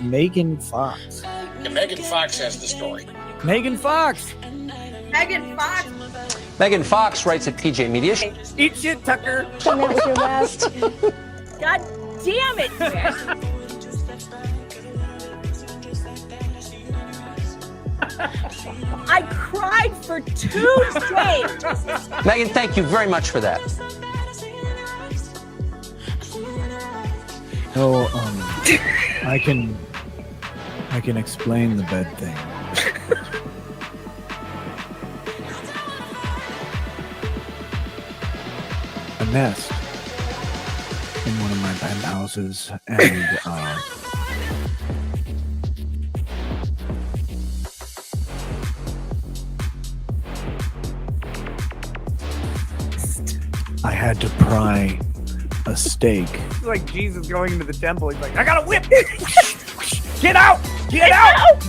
Megan Fox. And Megan Fox has the story. Megan Fox. Megan Fox. Megan Fox writes at PJ Media. Eat shit, Tucker. And that was your last. God damn it, Jack. I cried for 2 days. Megan, thank you very much for that. Oh, I can explain the bed thing. A nest in one of my penthouses, and I had to pry a steak. It's like Jesus going into the temple. He's like, I got a whip. Get out! Get out!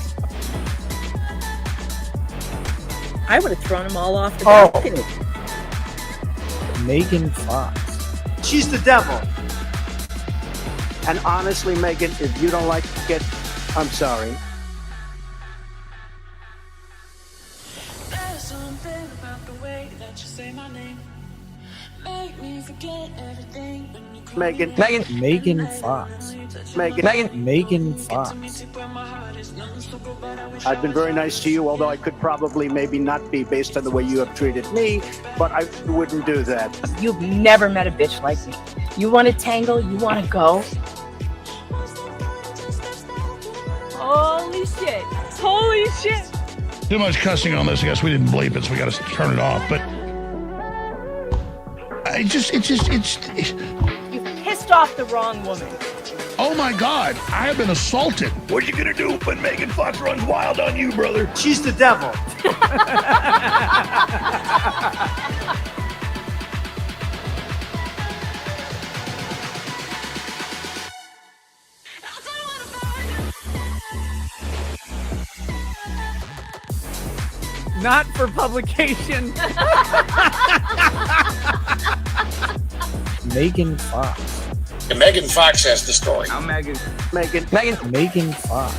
I would have thrown them all off the balcony. Megan Fox. She's the devil. And honestly, Megan, if you don't like it, I'm sorry. There's something about the way that you say my name. Make me forget everything when you call Megan. me. Megan. Megan Fox. Megan, Megan. Megan Fox. I've been very nice to you, although I could probably maybe not be based on the way you have treated me, but I wouldn't do that. You've never met a bitch like me. You want to tangle? You want to go? Holy shit. Holy shit. Too much cussing on this. I guess we didn't bleep it, so we got to turn it off. But You pissed off the wrong woman. oh my God, I have been assaulted. What are you gonna do when Megan Fox runs wild on you, brother? She's the devil. Not for publication. Megan Fox. And Megan Fox has the story. I'm Megan. Megan. Megan. Megan Fox.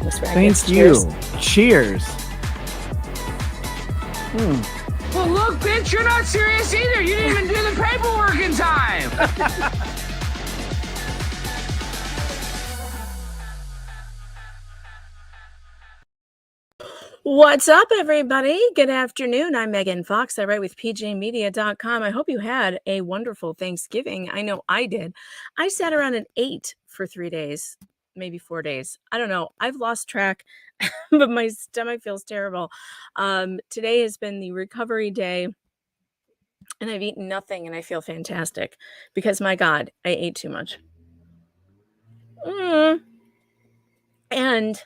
This way I Thank guess you. cheers. Cheers. Well, look, bitch, you're not serious either. You didn't even do the paperwork in time. What's up, everybody? Good afternoon. I'm Megan Fox. I write with pjmedia.com. I hope you had a wonderful Thanksgiving. I know I did. I sat around and ate for 3 days, maybe 4 days. I don't know. I've lost track, but my stomach feels terrible. Today has been the recovery day, and I've eaten nothing, and I feel fantastic because, my God, I ate too much. And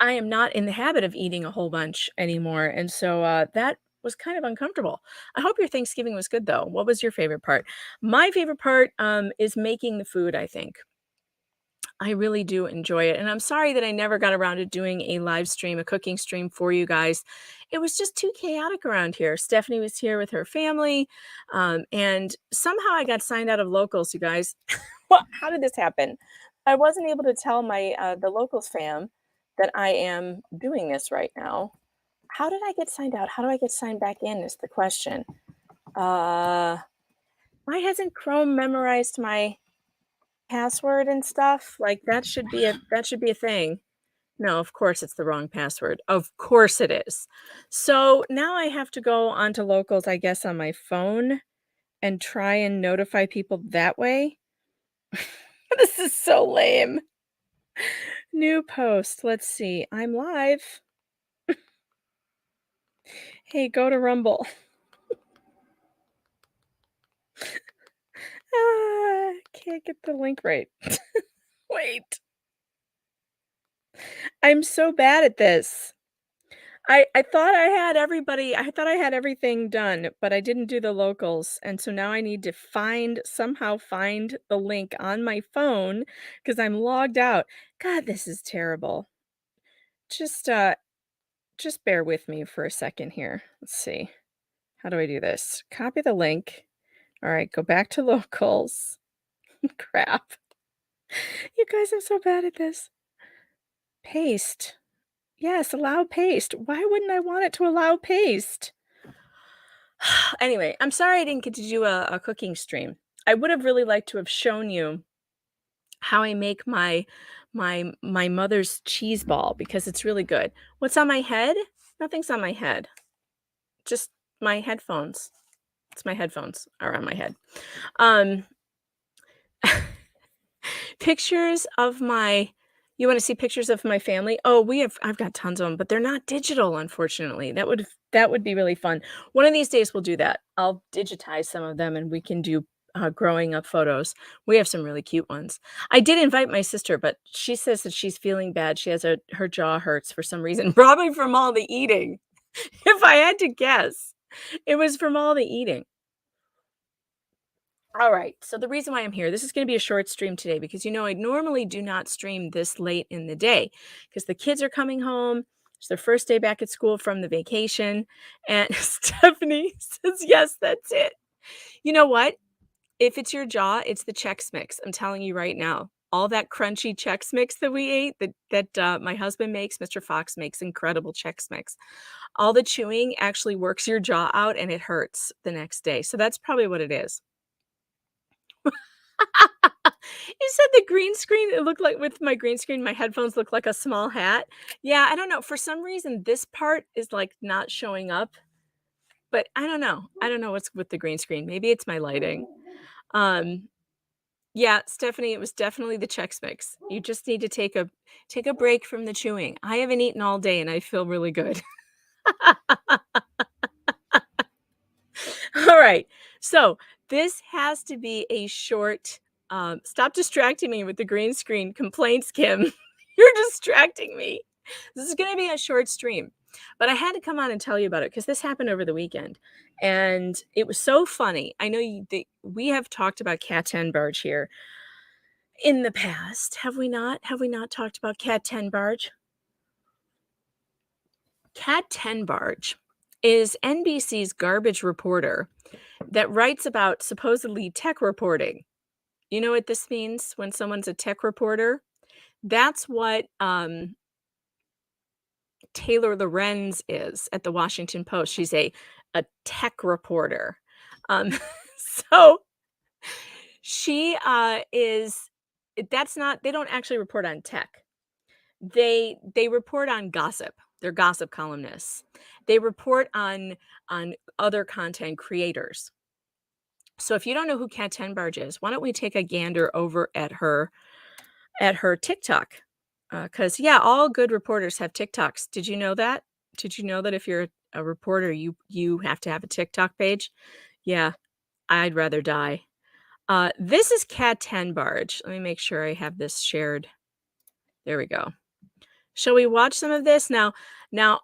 I am not in the habit of eating a whole bunch anymore. And so that was kind of uncomfortable. I hope your Thanksgiving was good, though. What was your favorite part? My favorite part is making the food, I think. I really do enjoy it. And I'm sorry that I never got around to doing a live stream, a cooking stream for you guys. It was just too chaotic around here. Stephanie was here with her family. And somehow I got signed out of Locals, you guys. How did this happen? I wasn't able to tell my the Locals fam that I am doing this right now. How did I get signed out? How do I get signed back in is the question. Why hasn't Chrome memorized my password and stuff? Like that should be a thing. No, of course it's the wrong password. Of course it is. So now I have to go onto Locals, I guess, on my phone and try and notify people that way. This is so lame. New post. Let's see. I'm live. Hey, go to Rumble. Can't get the link right. Wait. I'm so bad at this. I thought I had everything done, but I didn't do the Locals. And so now I need to somehow find the link on my phone because I'm logged out. God, this is terrible. Just bear with me for a second here. Let's see. How do I do this? Copy the link. All right, go back to Locals. Crap. You guys, I'm so bad at this. Paste. Yes, allow paste. Why wouldn't I want it to allow paste? Anyway, I'm sorry I didn't get to do a cooking stream. I would have really liked to have shown you how I make my mother's cheese ball because it's really good. What's on my head? Nothing's on my head. Just my headphones. It's my headphones are on my head. Um Pictures of my you wanna see pictures of my family? Oh, I've got tons of them, but they're not digital, unfortunately. That would be really fun. One of these days, we'll do that. I'll digitize some of them, and we can do, growing up photos. We have some really cute ones. I did invite my sister, but she says that she's feeling bad. She has her jaw hurts for some reason, probably from all the eating. If I had to guess, it was from all the eating. All right. So the reason why I'm here, this is going to be a short stream today because I normally do not stream this late in the day because the kids are coming home. It's their first day back at school from the vacation. And Stephanie says, yes, that's it. You know what? If it's your jaw, it's the Chex Mix. I'm telling you right now. All that crunchy Chex Mix that we ate, that my husband makes, Mr. Fox makes incredible Chex Mix. All the chewing actually works your jaw out and it hurts the next day. So that's probably what it is. You said the green screen, it looked like with my green screen, my headphones look like a small hat. Yeah, I don't know. For some reason, this part is like not showing up, but I don't know. I don't know what's with the green screen. Maybe it's my lighting. Yeah, Stephanie, it was definitely the Chex Mix. You just need to take a break from the chewing. I haven't eaten all day and I feel really good. All right. So this has to be a short. Stop distracting me with the green screen complaints, Kim. You're distracting me. This is going to be a short stream, but I had to come on and tell you about it because this happened over the weekend, and it was so funny. I know we have talked about Cat Tenbarge here in the past, have we not? Have we not talked about Cat Tenbarge? Cat Tenbarge is NBC's garbage reporter that writes about supposedly tech reporting. You know what this means when someone's a tech reporter? That's what Taylor Lorenz is at the Washington Post. She's a tech reporter. Um, so she is. That's not. They don't actually report on tech. They report on gossip. They're gossip columnists. They report on other content creators. So if you don't know who Kat Tenbarge is, why don't we take a gander over at her TikTok? Because all good reporters have TikToks. Did you know that? Did you know that if you're a reporter, you have to have a TikTok page? Yeah, I'd rather die. This is Kat Tenbarge. Let me make sure I have this shared. There we go. Shall we watch some of this? Now,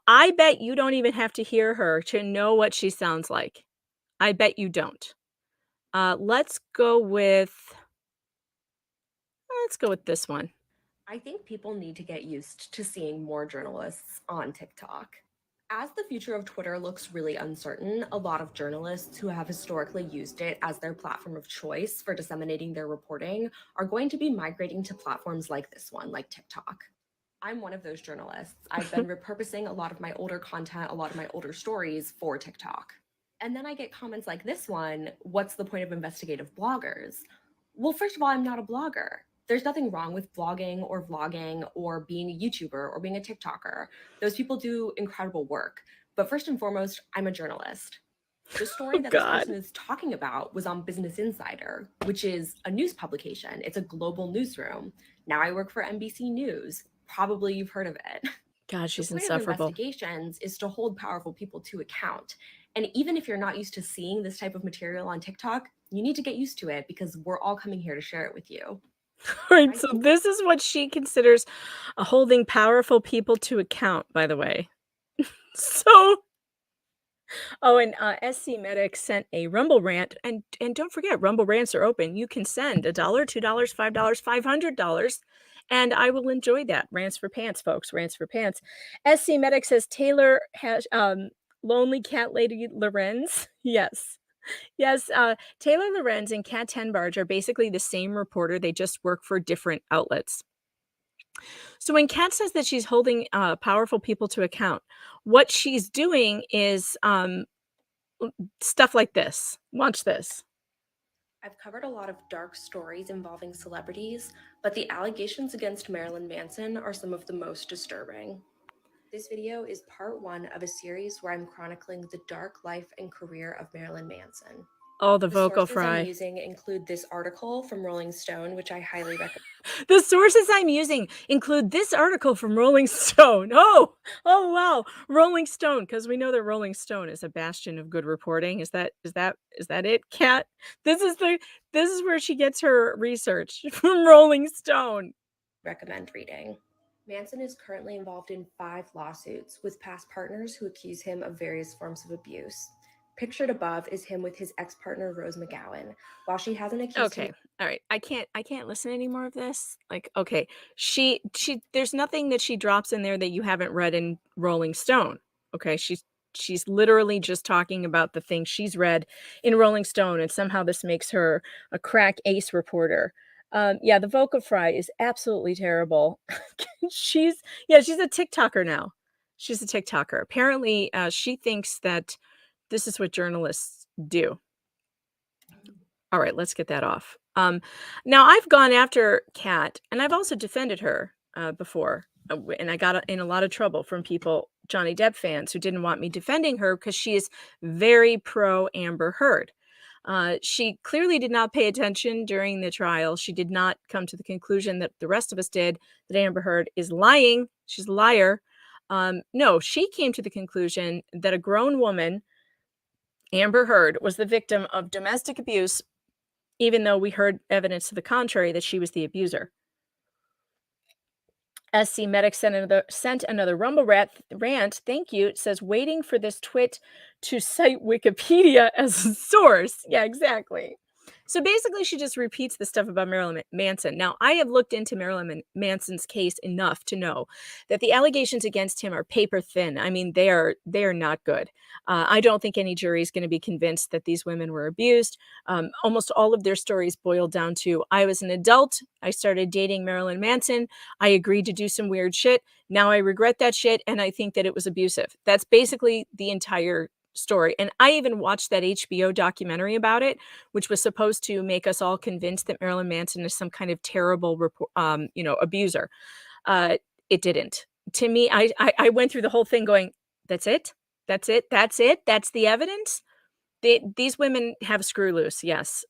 I bet you don't even have to hear her to know what she sounds like. I bet you don't. Let's go with this one. I think people need to get used to seeing more journalists on TikTok. As the future of Twitter looks really uncertain, a lot of journalists who have historically used it as their platform of choice for disseminating their reporting are going to be migrating to platforms like this one, like TikTok. I'm one of those journalists. I've been repurposing a lot of my older content, a lot of my older stories for TikTok. And then I get comments like this one, what's the point of investigative bloggers? Well, first of all, I'm not a blogger. There's nothing wrong with blogging or vlogging or being a YouTuber or being a TikToker. Those people do incredible work. But first and foremost, I'm a journalist. The story that this person is talking about was on Business Insider, which is a news publication. It's a global newsroom. Now I work for NBC News. Probably you've heard of it. God, she's the point insufferable. Of investigations is to hold powerful people to account. And even if you're not used to seeing this type of material on TikTok, you need to get used to it because we're all coming here to share it with you. All right, so this is what she considers holding powerful people to account, by the way. So, and SC Medic sent a Rumble rant, and don't forget, Rumble rants are open. You can send $1, $2, $5, $500, and I will enjoy that. Rants for pants, folks. Rants for pants. SC Medic says Taylor has lonely cat lady Lorenz. Yes. Yes, Taylor Lorenz and Kat Tenbarge are basically the same reporter. They just work for different outlets. So when Kat says that she's holding powerful people to account, what she's doing is stuff like this. Watch this. I've covered a lot of dark stories involving celebrities, but the allegations against Marilyn Manson are some of the most disturbing. This video is part 1 of a series where I'm chronicling the dark life and career of Marilyn Manson. Oh, the The vocal sources I'm fry. using include this article from Rolling Stone, which I highly recommend. The sources I'm using include this article from Rolling Stone. Oh wow, Rolling Stone, because we know that Rolling Stone is a bastion of good reporting. Is that it, Kat? This is where she gets her research from Rolling Stone. Recommend reading. Manson is currently involved in 5 lawsuits with past partners who accuse him of various forms of abuse. Pictured above is him with his ex-partner Rose McGowan. While she hasn't accused him. Okay. All right. I can't listen to any more of this. Like, okay. She there's nothing that she drops in there that you haven't read in Rolling Stone. Okay? She's literally just talking about the things she's read in Rolling Stone, and somehow this makes her a crack ace reporter. Yeah, the vocal fry is absolutely terrible. she's a TikToker now. She's a TikToker. Apparently, she thinks that this is what journalists do. All right, let's get that off. Now I've gone after Kat, and I've also defended her before, and I got in a lot of trouble from people, Johnny Depp fans, who didn't want me defending her because she is very pro Amber Heard. She clearly did not pay attention during the trial. She did not come to the conclusion that the rest of us did, that Amber Heard is lying. She's a liar. No, she came to the conclusion that a grown woman, Amber Heard, was the victim of domestic abuse, even though we heard evidence to the contrary that she was the abuser. SC Medic sent another Rumble rant. Thank you. It says, waiting for this twit to cite Wikipedia as a source. Yeah, exactly. So basically, she just repeats the stuff about Marilyn Manson. Now, I have looked into Marilyn Manson's case enough to know that the allegations against him are paper thin. I mean, they are not good. I don't think any jury is going to be convinced that these women were abused. Almost all of their stories boiled down to, I was an adult. I started dating Marilyn Manson. I agreed to do some weird shit. Now I regret that shit, and I think that it was abusive. That's basically the entire story. And I even watched that HBO documentary about it, which was supposed to make us all convinced that Marilyn Manson is some kind of terrible abuser. It didn't. To me, I went through the whole thing going, that's it? That's it? That's it? That's the evidence? These women have screw loose, yes.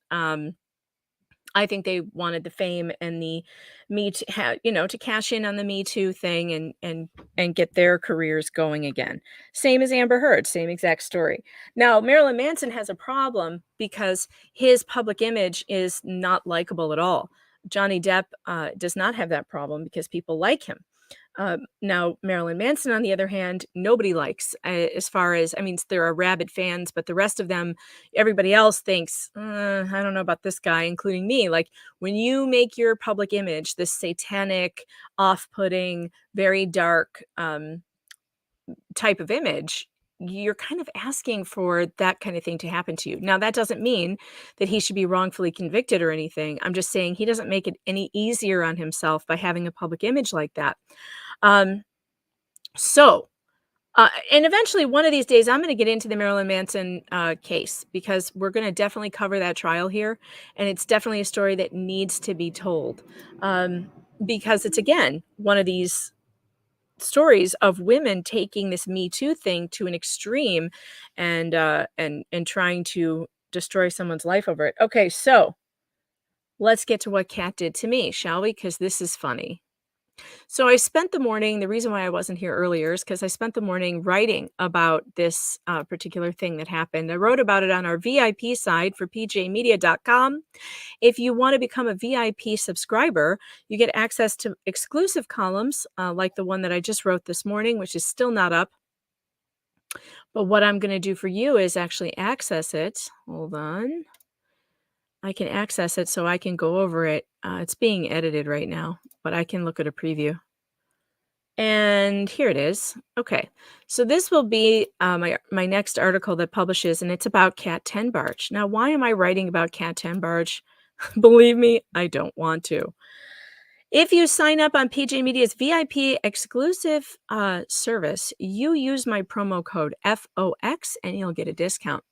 I think they wanted the fame and the to cash in on the Me Too thing and get their careers going again. Same as Amber Heard, same exact story. Now, Marilyn Manson has a problem because his public image is not likable at all. Johnny Depp does not have that problem because people like him. Now, Marilyn Manson, on the other hand, nobody likes, as far as, I mean, there are rabid fans, but the rest of them, everybody else thinks, I don't know about this guy, including me. Like, when you make your public image this satanic, off-putting, very dark type of image, you're kind of asking for that kind of thing to happen to you. Now, that doesn't mean that he should be wrongfully convicted or anything. I'm just saying he doesn't make it any easier on himself by having a public image like that. And eventually one of these days, I'm going to get into the Marilyn Manson case, because we're going to definitely cover that trial here. And it's definitely a story that needs to be told, because it's, again, one of these stories of women taking this Me Too thing to an extreme and trying to destroy someone's life over it. Okay, so let's get to what Kat did to me, shall we? Because this is funny. So I spent the morning, the reason why I wasn't here earlier is because I spent the morning writing about this particular thing that happened. I wrote about it on our VIP side for pjmedia.com. If you want to become a VIP subscriber, you get access to exclusive columns like the one that I just wrote this morning, which is still not up. But what I'm going to do for you is actually access it. Hold on. I can access it so I can go over it. It's being edited right now, but I can look at a preview. And here it is. Okay. So this will be my next article that publishes, and it's about Cat Tenbarge. Now, why am I writing about Cat Tenbarge? Believe me, I don't want to. If you sign up on PJ Media's VIP exclusive service, you use my promo code FOX and you'll get a discount.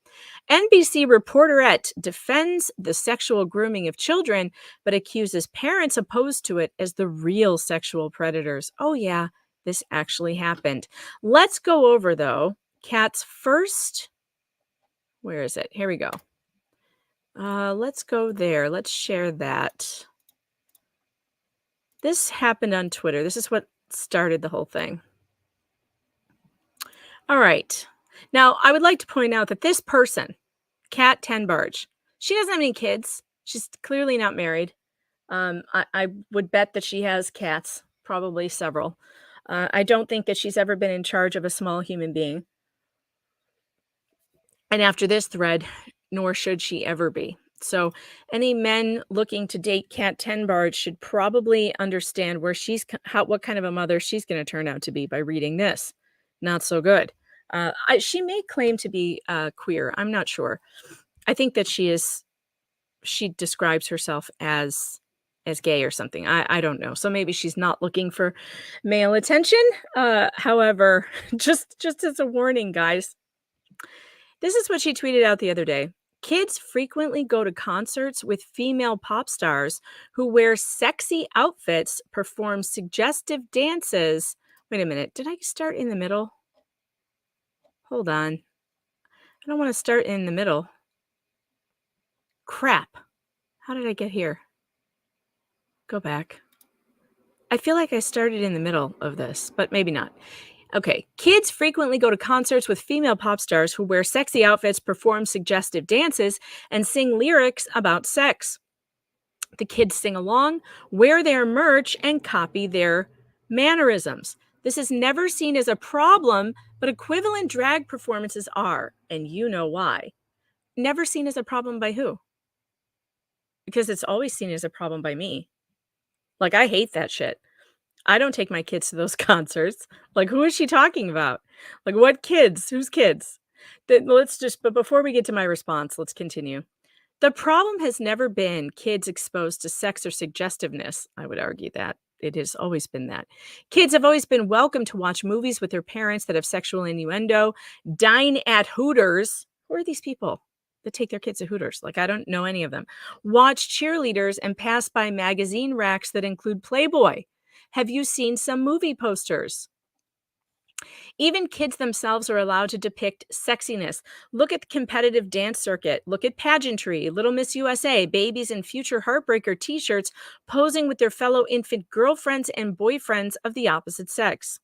NBC Reporterette defends the sexual grooming of children, but accuses parents opposed to it as the real sexual predators. Oh, yeah, this actually happened. Let's go over, though, Kat's first. Where is it? Here we go. Let's go there. Let's share that. This happened on Twitter. This is what started the whole thing. All right. Now, I would like to point out that this person, Cat Tenbarge, she doesn't have any kids. She's clearly not married. I would bet that she has cats, probably several. I don't think that she's ever been in charge of a small human being. And after this thread, nor should she ever be. So any men looking to date Cat Tenbarge should probably understand where what kind of a mother she's going to turn out to be by reading this. Not so good. She may claim to be queer. I'm not sure. I think that she describes herself as gay or something. I don't know. So maybe she's not looking for male attention. However, just as a warning, guys, this is what she tweeted out the other day. Kids frequently go to concerts with female pop stars who wear sexy outfits, perform suggestive dances. Wait a minute. Did I start in the middle? Hold on. I don't want to start in the middle. Crap. How did I get here? Go back. I feel like I started in the middle of this, but maybe not. Okay. Kids frequently go to concerts with female pop stars who wear sexy outfits, perform suggestive dances, and sing lyrics about sex. The kids sing along, wear their merch, and copy their mannerisms. This is never seen as a problem, but equivalent drag performances are, and you know why. Never seen as a problem by who? Because it's always seen as a problem by me. Like, I hate that shit. I don't take my kids to those concerts. Like, who is she talking about? Like, what kids? Whose kids? But before we get to my response, let's continue. The problem has never been kids exposed to sex or suggestiveness. I would argue that it has always been that. Kids have always been welcome to watch movies with their parents that have sexual innuendo, dine at Hooters. Who are these people that take their kids to Hooters? Like, I don't know any of them. Watch cheerleaders and pass by magazine racks that include Playboy. Have you seen some movie posters? Even kids themselves are allowed to depict sexiness. Look at the competitive dance circuit. Look at pageantry, Little Miss USA, babies in future Heartbreaker t-shirts posing with their fellow infant girlfriends and boyfriends of the opposite sex.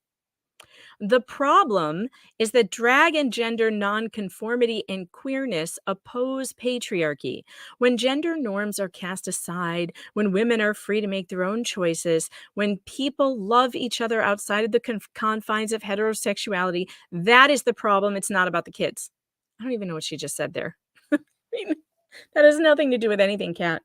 The problem is that drag and gender nonconformity and queerness oppose patriarchy. When gender norms are cast aside, when women are free to make their own choices, when people love each other outside of the confines of heterosexuality, that is the problem. It's not about the kids. I don't even know what she just said there. I mean, that has nothing to do with anything, Kat.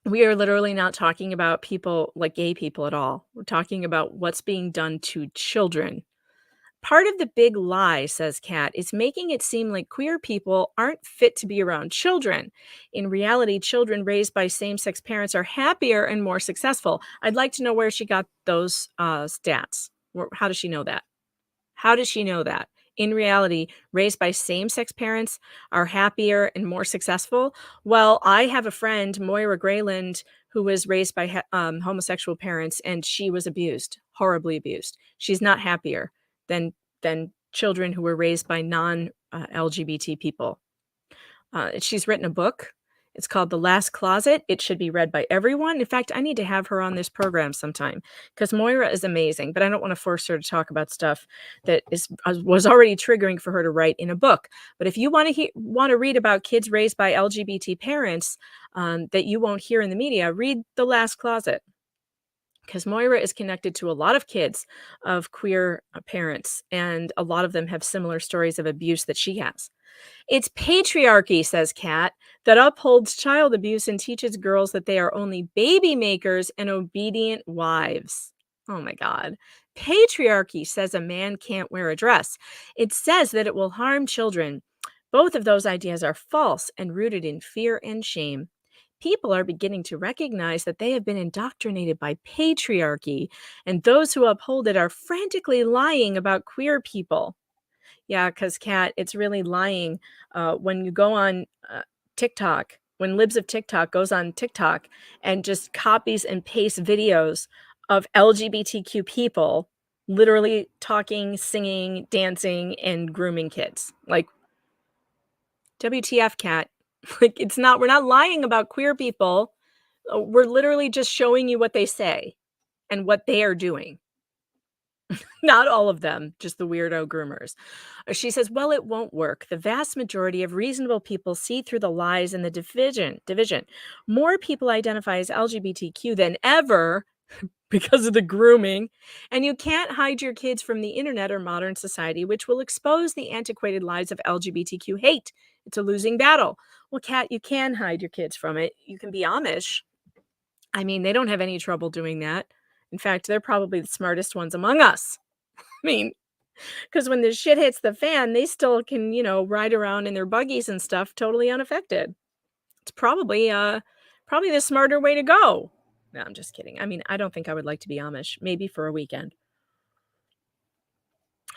We are literally not talking about people like gay people at all. We're talking about what's being done to children. Part of the big lie, says Kat, is making it seem like queer people aren't fit to be around children. In reality, children raised by same-sex parents are happier and more successful. I'd like to know where she got those stats. How does she know that? How does she know that? In reality, raised by same-sex parents are happier and more successful? Well, I have a friend, Moira Grayland, who was raised by homosexual parents, and she was abused, horribly abused. She's not happier than children who were raised by non-LGBT people. She's written a book. It's called The Last Closet. It should be read by everyone. In fact, I need to have her on this program sometime because Moira is amazing, but I don't want to force her to talk about stuff that was already triggering for her to write in a book. But if you want to read about kids raised by LGBT parents that you won't hear in the media, read The Last Closet. Because Moira is connected to a lot of kids of queer parents, and a lot of them have similar stories of abuse that she has. It's patriarchy, says Kat, that upholds child abuse and teaches girls that they are only baby makers and obedient wives. Oh my God. Patriarchy says a man can't wear a dress. It says that it will harm children. Both of those ideas are false and rooted in fear and shame. People are beginning to recognize that they have been indoctrinated by patriarchy, and those who uphold it are frantically lying about queer people. Yeah, because Kat, it's really lying. When you go on TikTok, when Libs of TikTok goes on TikTok and just copies and pastes videos of LGBTQ people literally talking, singing, dancing, and grooming kids. Like, WTF, Kat? Like, we're not lying about queer people. We're literally just showing you what they say and what they are doing. Not all of them, just the weirdo groomers. She says, well, it won't work. The vast majority of reasonable people see through the lies and the division. More people identify as LGBTQ than ever because of the grooming. And you can't hide your kids from the internet or modern society, which will expose the antiquated lies of LGBTQ hate. It's a losing battle. Well, Kat, you can hide your kids from it. You can be Amish. I mean, they don't have any trouble doing that. In fact, they're probably the smartest ones among us. I mean, because when the shit hits the fan, they still can, ride around in their buggies and stuff totally unaffected. It's probably the smarter way to go. No, I'm just kidding. I mean, I don't think I would like to be Amish, maybe for a weekend.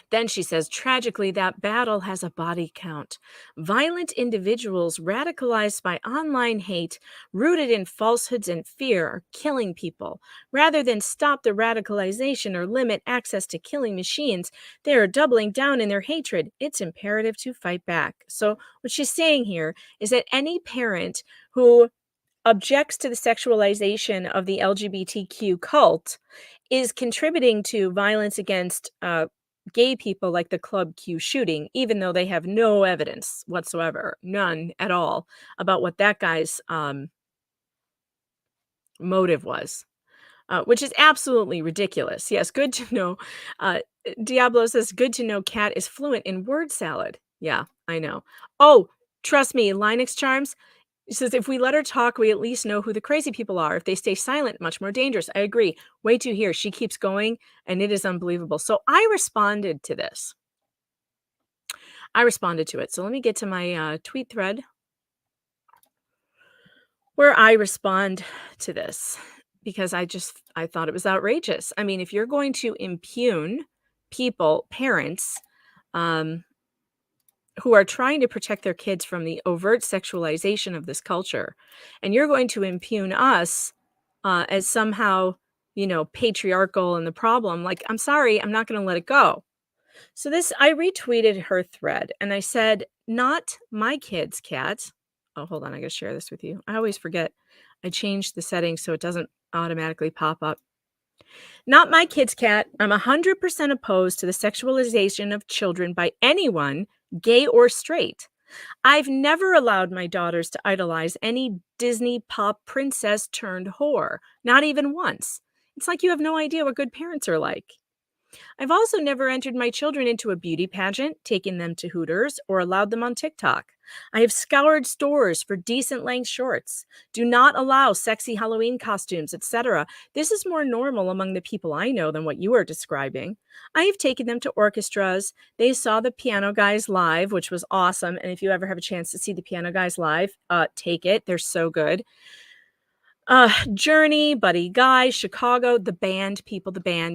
Then she says, tragically, that battle has a body count. Violent individuals radicalized by online hate, rooted in falsehoods and fear, are killing people. Rather than stop the radicalization or limit access to killing machines, they are doubling down in their hatred. It's imperative to fight back. So what she's saying here is that any parent who objects to the sexualization of the LGBTQ cult is contributing to violence against gay people, like the Club Q shooting, even though they have no evidence whatsoever, none at all, about what that guy's motive was, which is absolutely ridiculous. Yes, good to know. Diablo says, good to know Kat is fluent in word salad. Yeah, I know. Oh, trust me, Linux Charms. He says, if we let her talk, we at least know who the crazy people are. If they stay silent, much more dangerous. I agree. Wait to hear. She keeps going, and it is unbelievable. So I responded to this. I responded to it. So let me get to my tweet thread where I respond to this, because I thought it was outrageous. I mean, if you're going to impugn parents, who are trying to protect their kids from the overt sexualization of this culture, and you're going to impugn us as somehow, patriarchal and the problem, like, I'm sorry, I'm not going to let it go. So I retweeted her thread and I said, not my kids, Kat. Oh, hold on. I got to share this with you. I always forget. I changed the settings so it doesn't automatically pop up. Not my kids, Kat. I'm 100% opposed to the sexualization of children by anyone, gay or straight. I've never allowed my daughters to idolize any Disney pop princess turned whore, not even once. It's like you have no idea what good parents are like. I've also never entered my children into a beauty pageant, taken them to Hooters, or allowed them on TikTok. I have scoured stores for decent length shorts. Do not allow sexy Halloween costumes, etc. This is more normal among the people I know than what you are describing. I have taken them to orchestras. They saw the Piano Guys live, which was awesome. And if you ever have a chance to see the Piano Guys live, take it. They're so good. Journey, Buddy Guy, Chicago, the band,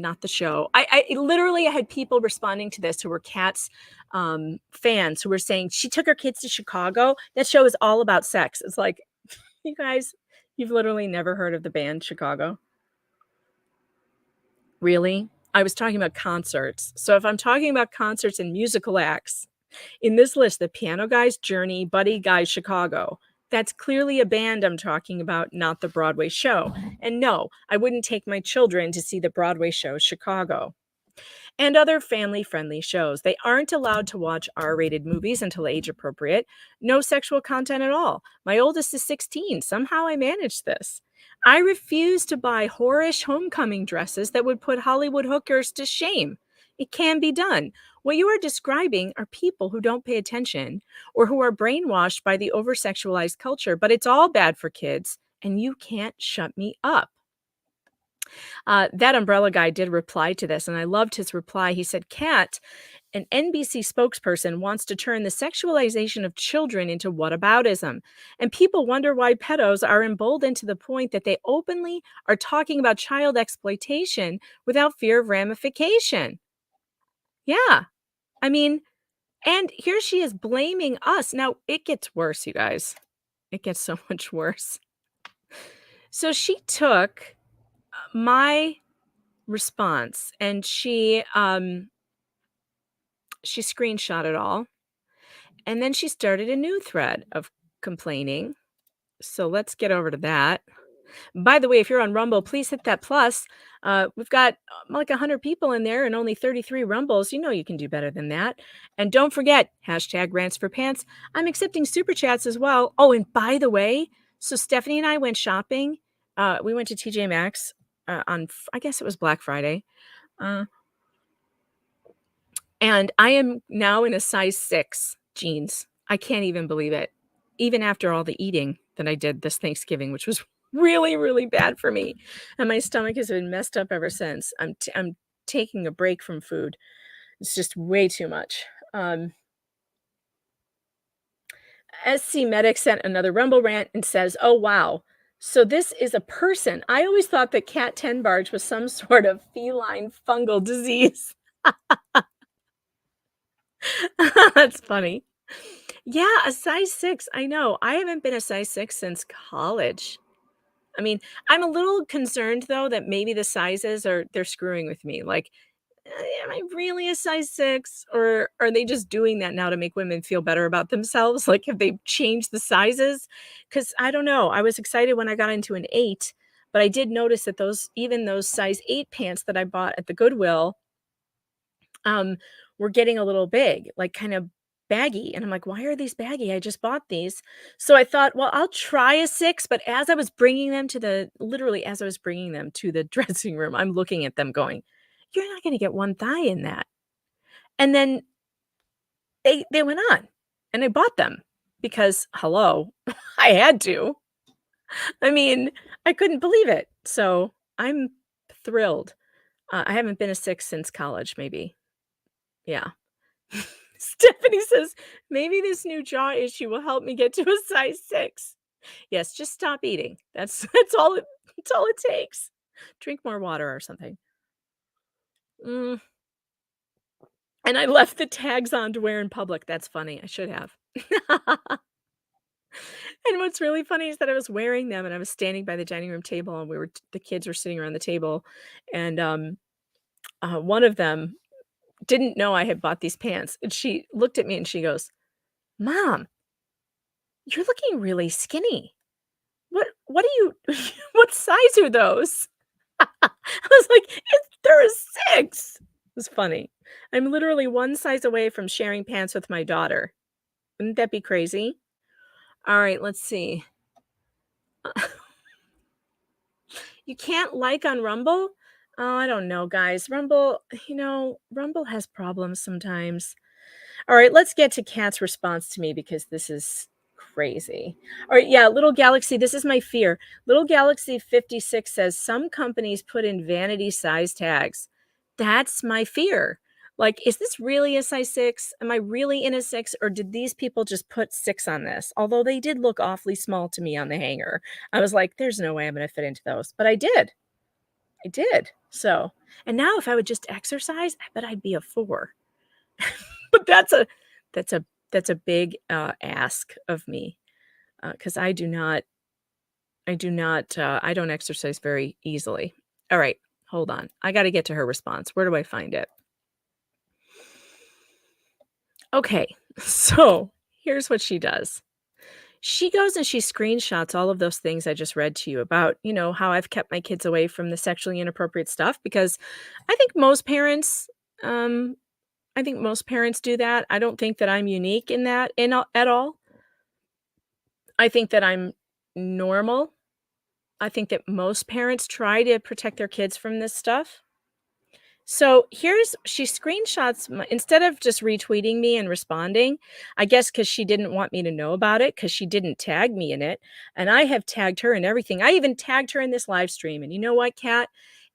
not the show. I literally had people responding to this who were Kat's fans, who were saying she took her kids to Chicago. That show is all about sex. It's like, you guys, you've literally never heard of the band Chicago. Really? I was talking about concerts. So if I'm talking about concerts and musical acts, in this list, the Piano Guys, Journey, Buddy Guy, Chicago, that's clearly a band I'm talking about, not the Broadway show. And no, I wouldn't take my children to see the Broadway show Chicago. And other family-friendly shows. They aren't allowed to watch R-rated movies until age appropriate. No sexual content at all. My oldest is 16. Somehow I managed this. I refuse to buy whorish homecoming dresses that would put Hollywood hookers to shame. It can be done. What you are describing are people who don't pay attention or who are brainwashed by the over-sexualized culture, but it's all bad for kids, and you can't shut me up. That umbrella guy did reply to this, and I loved his reply. He said, Kat, an NBC spokesperson, wants to turn the sexualization of children into whataboutism. And people wonder why pedos are emboldened to the point that they openly are talking about child exploitation without fear of ramification. Yeah. I mean, and here she is blaming us. Now, it gets worse, you guys. It gets so much worse. So she took my response and she screenshot it all, and then she started a new thread of complaining. So let's get over to that. By the way, if you're on Rumble, please hit that plus. We've got like 100 people in there and only 33 Rumbles. You know you can do better than that. And don't forget, hashtag rants for pants. I'm accepting super chats as well. Oh, and by the way, so Stephanie and I went shopping. We went to TJ Maxx on, I guess it was Black Friday. And I am now in a size 6 jeans. I can't even believe it. Even after all the eating that I did this Thanksgiving, which was really, really bad for me. And my stomach has been messed up ever since. I'm taking a break from food. It's just way too much. SC Medic sent another Rumble rant and says, oh, wow. So this is a person. I always thought that cat Tenbarge was some sort of feline fungal disease. That's funny. Yeah, a size 6. I know. I haven't been a size 6 since college. I mean, I'm a little concerned, though, that maybe the sizes they're screwing with me. Like, am I really a size 6? Or are they just doing that now to make women feel better about themselves? Like, have they changed the sizes? Because I don't know. I was excited when I got into an 8, but I did notice that even those size 8 pants that I bought at the Goodwill were getting a little big, like kind of baggy. And I'm like, why are these baggy? I just bought these. So I thought, well, I'll try a 6. But as I was bringing them to the dressing room, I'm looking at them going, you're not going to get one thigh in that. And then they went on and I bought them because, hello, I had to. I mean, I couldn't believe it. So I'm thrilled. I haven't been a 6 since college, maybe. Yeah. Stephanie says, maybe this new jaw issue will help me get to a size 6. Yes, just stop eating. That's all it takes. Drink more water or something. And I left the tags on to wear in public. That's funny. I should have. And what's really funny is that I was wearing them and I was standing by the dining room table and the kids were sitting around the table, and one of them didn't know I had bought these pants. And she looked at me and she goes, Mom, you're looking really skinny. What are you, what size are those? I was like, they're a 6. It was funny. I'm literally one size away from sharing pants with my daughter. Wouldn't that be crazy? All right, let's see. You can't like on Rumble? Oh, I don't know, guys. Rumble has problems sometimes. All right, let's get to Kat's response to me because this is crazy. All right, yeah, Little Galaxy, this is my fear. Little Galaxy 56 says some companies put in vanity size tags. That's my fear. Like, is this really a size 6? Am I really in a 6? Or did these people just put 6 on this? Although they did look awfully small to me on the hanger. I was like, there's no way I'm going to fit into those. But I did. So, and now if I would just exercise, I bet I'd be a 4. But that's a big ask of me because I don't exercise very easily. All right, hold on. I got to get to her response. Where do I find it? Okay, so here's what she does. She goes and she screenshots all of those things I just read to you about, how I've kept my kids away from the sexually inappropriate stuff, because I think most parents do that. I don't think that I'm unique in that at all. I think that I'm normal. I think that most parents try to protect their kids from this stuff. So she screenshots instead of just retweeting me and responding, I guess because she didn't want me to know about it because she didn't tag me in it. And I have tagged her in everything. I even tagged her in this live stream. And you know what, Kat?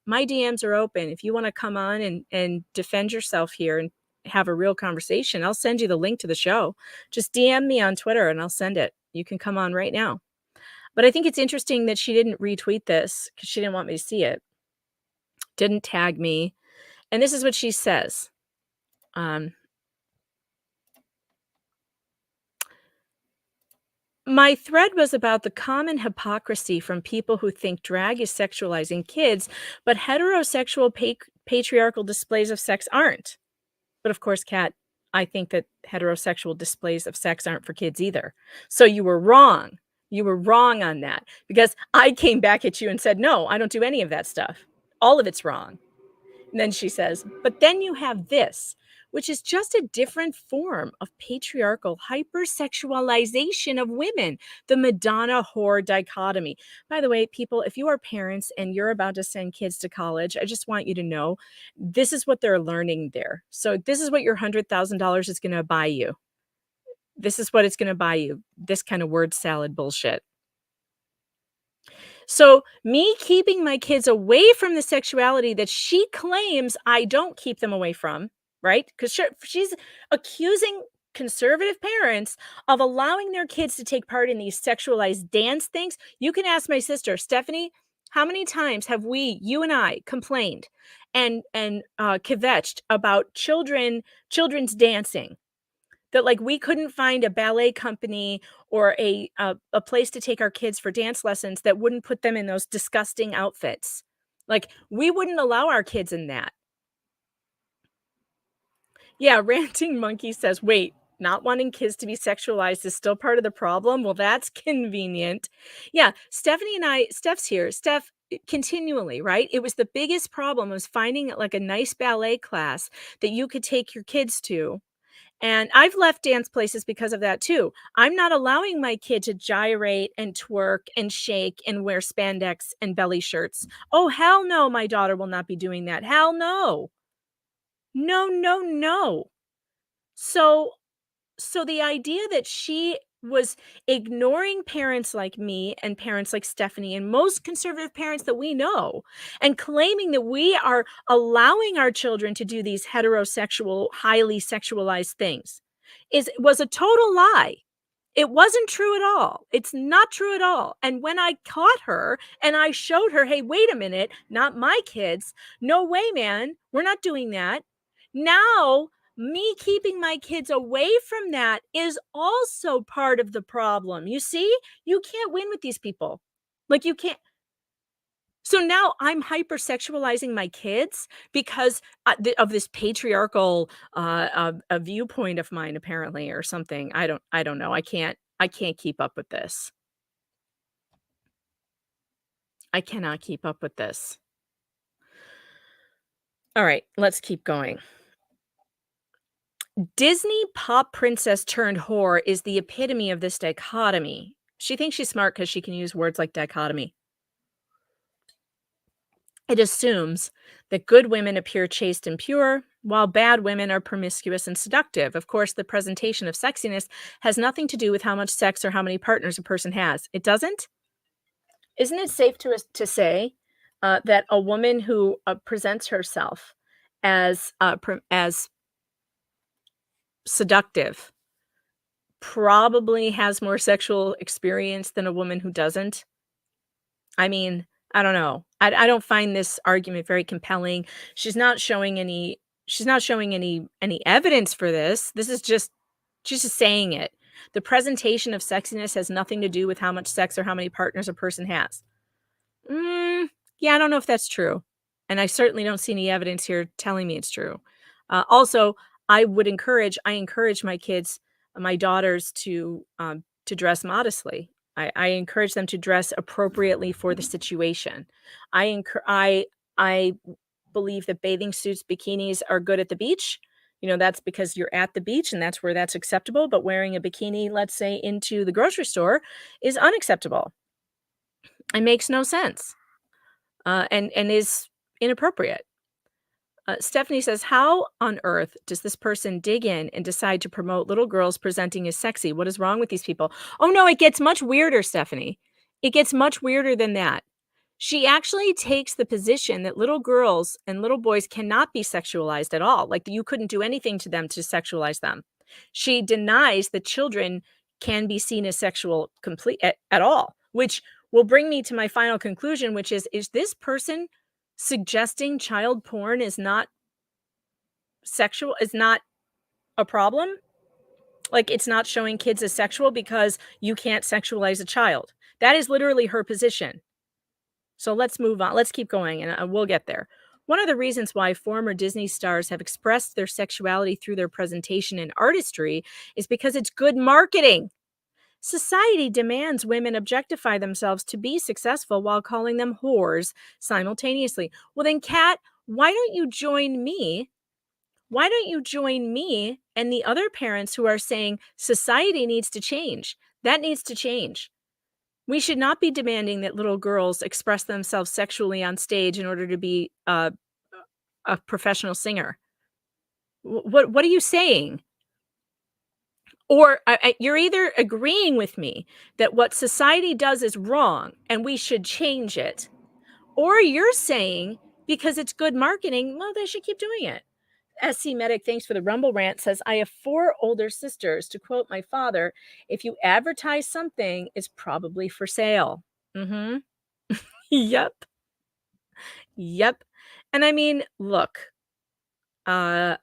My DMs are open. If you want to come on and defend yourself here and have a real conversation, I'll send you the link to the show. Just DM me on Twitter and I'll send it. You can come on right now. But I think it's interesting that she didn't retweet this because she didn't want me to see it. Didn't tag me. And this is what she says. My thread was about the common hypocrisy from people who think drag is sexualizing kids, but heterosexual patriarchal displays of sex aren't. But of course, Kat, I think that heterosexual displays of sex aren't for kids either. So you were wrong. You were wrong on that because I came back at you and said, no, I don't do any of that stuff. All of it's wrong. And then she says, but then you have this, which is just a different form of patriarchal hypersexualization of women, the Madonna whore dichotomy. By the way, people, if you are parents and you're about to send kids to college, I just want you to know this is what they're learning there. So this is what your $100,000 is going to buy you. This is what it's going to buy you, this kind of word salad bullshit. So me keeping my kids away from the sexuality that she claims I don't keep them away from, right? Because she's accusing conservative parents of allowing their kids to take part in these sexualized dance things. You can ask my sister, Stephanie, how many times have you and I complained and kvetched about children's dancing? That like we couldn't find a ballet company or a place to take our kids for dance lessons that wouldn't put them in those disgusting outfits. Like we wouldn't allow our kids in that. Yeah, Ranting Monkey says, wait, not wanting kids to be sexualized is still part of the problem? Well, that's convenient. Yeah, Steph's here. Steph, continually, right? It was the biggest problem was finding like a nice ballet class that you could take your kids to. And I've left dance places because of that too. I'm not allowing my kid to gyrate and twerk and shake and wear spandex and belly shirts. Oh, hell no, my daughter will not be doing that. Hell no. No, no, no. So the idea that she was ignoring parents like me and parents like Stephanie and most conservative parents that we know and claiming that we are allowing our children to do these heterosexual, highly sexualized things was a total lie. It wasn't true at all. It's not true at all. And when I caught her and I showed her, hey, wait a minute, not my kids. No way, man. We're not doing that. Now, me keeping my kids away from that is also part of the problem. You see, you can't win with these people. Like you can't. So now I'm hypersexualizing my kids because of this patriarchal a viewpoint of mine, apparently, or something. I don't know. I can't keep up with this. I cannot keep up with this. All right, let's keep going. Disney pop princess turned whore is the epitome of this dichotomy. She thinks she's smart because she can use words like dichotomy. It assumes that good women appear chaste and pure, while bad women are promiscuous and seductive. Of course, the presentation of sexiness has nothing to do with how much sex or how many partners a person has. It doesn't? Isn't it safe to say that a woman who presents herself as seductive probably has more sexual experience than a woman who doesn't? I mean, I don't know. I don't find this argument very compelling. She's not showing any evidence for this. She's just saying it. The presentation of sexiness has nothing to do with how much sex or how many partners a person has. Yeah, I don't know if that's true. And I certainly don't see any evidence here telling me it's true. Also, I encourage my kids, my daughters to dress modestly. I encourage them to dress appropriately for the situation. I believe that bathing suits, bikinis are good at the beach. You know, that's because you're at the beach and that's where that's acceptable. But wearing a bikini, let's say, into the grocery store is unacceptable. It makes no sense and is inappropriate. Stephanie says, how on earth does this person dig in and decide to promote little girls presenting as sexy? What is wrong with these people? Oh, no, it gets much weirder, Stephanie. It gets much weirder than that. She actually takes the position that little girls and little boys cannot be sexualized at all. Like, you couldn't do anything to them to sexualize them. She denies that children can be seen as sexual at all, which will bring me to my final conclusion, which is this person suggesting child porn is not a problem? Like, it's not showing kids as sexual because you can't sexualize a child. That is literally her position. So let's move on. Let's keep going, and we'll get there. One of the reasons why former Disney stars have expressed their sexuality through their presentation and artistry is because it's good marketing. Society demands women objectify themselves to be successful while calling them whores simultaneously. Well, then, Kat, why don't you join me? Why don't you join me and the other parents who are saying society needs to change? That needs to change. We should not be demanding that little girls express themselves sexually on stage in order to be a professional singer. What are you saying? Or you're either agreeing with me that what society does is wrong and we should change it, or you're saying because it's good marketing, well, they should keep doing it. SC Medic, thanks for the Rumble rant, says, I have 4 older sisters. To quote my father, if you advertise something, it's probably for sale. Mm-hmm. Yep. Yep. And I mean, look, I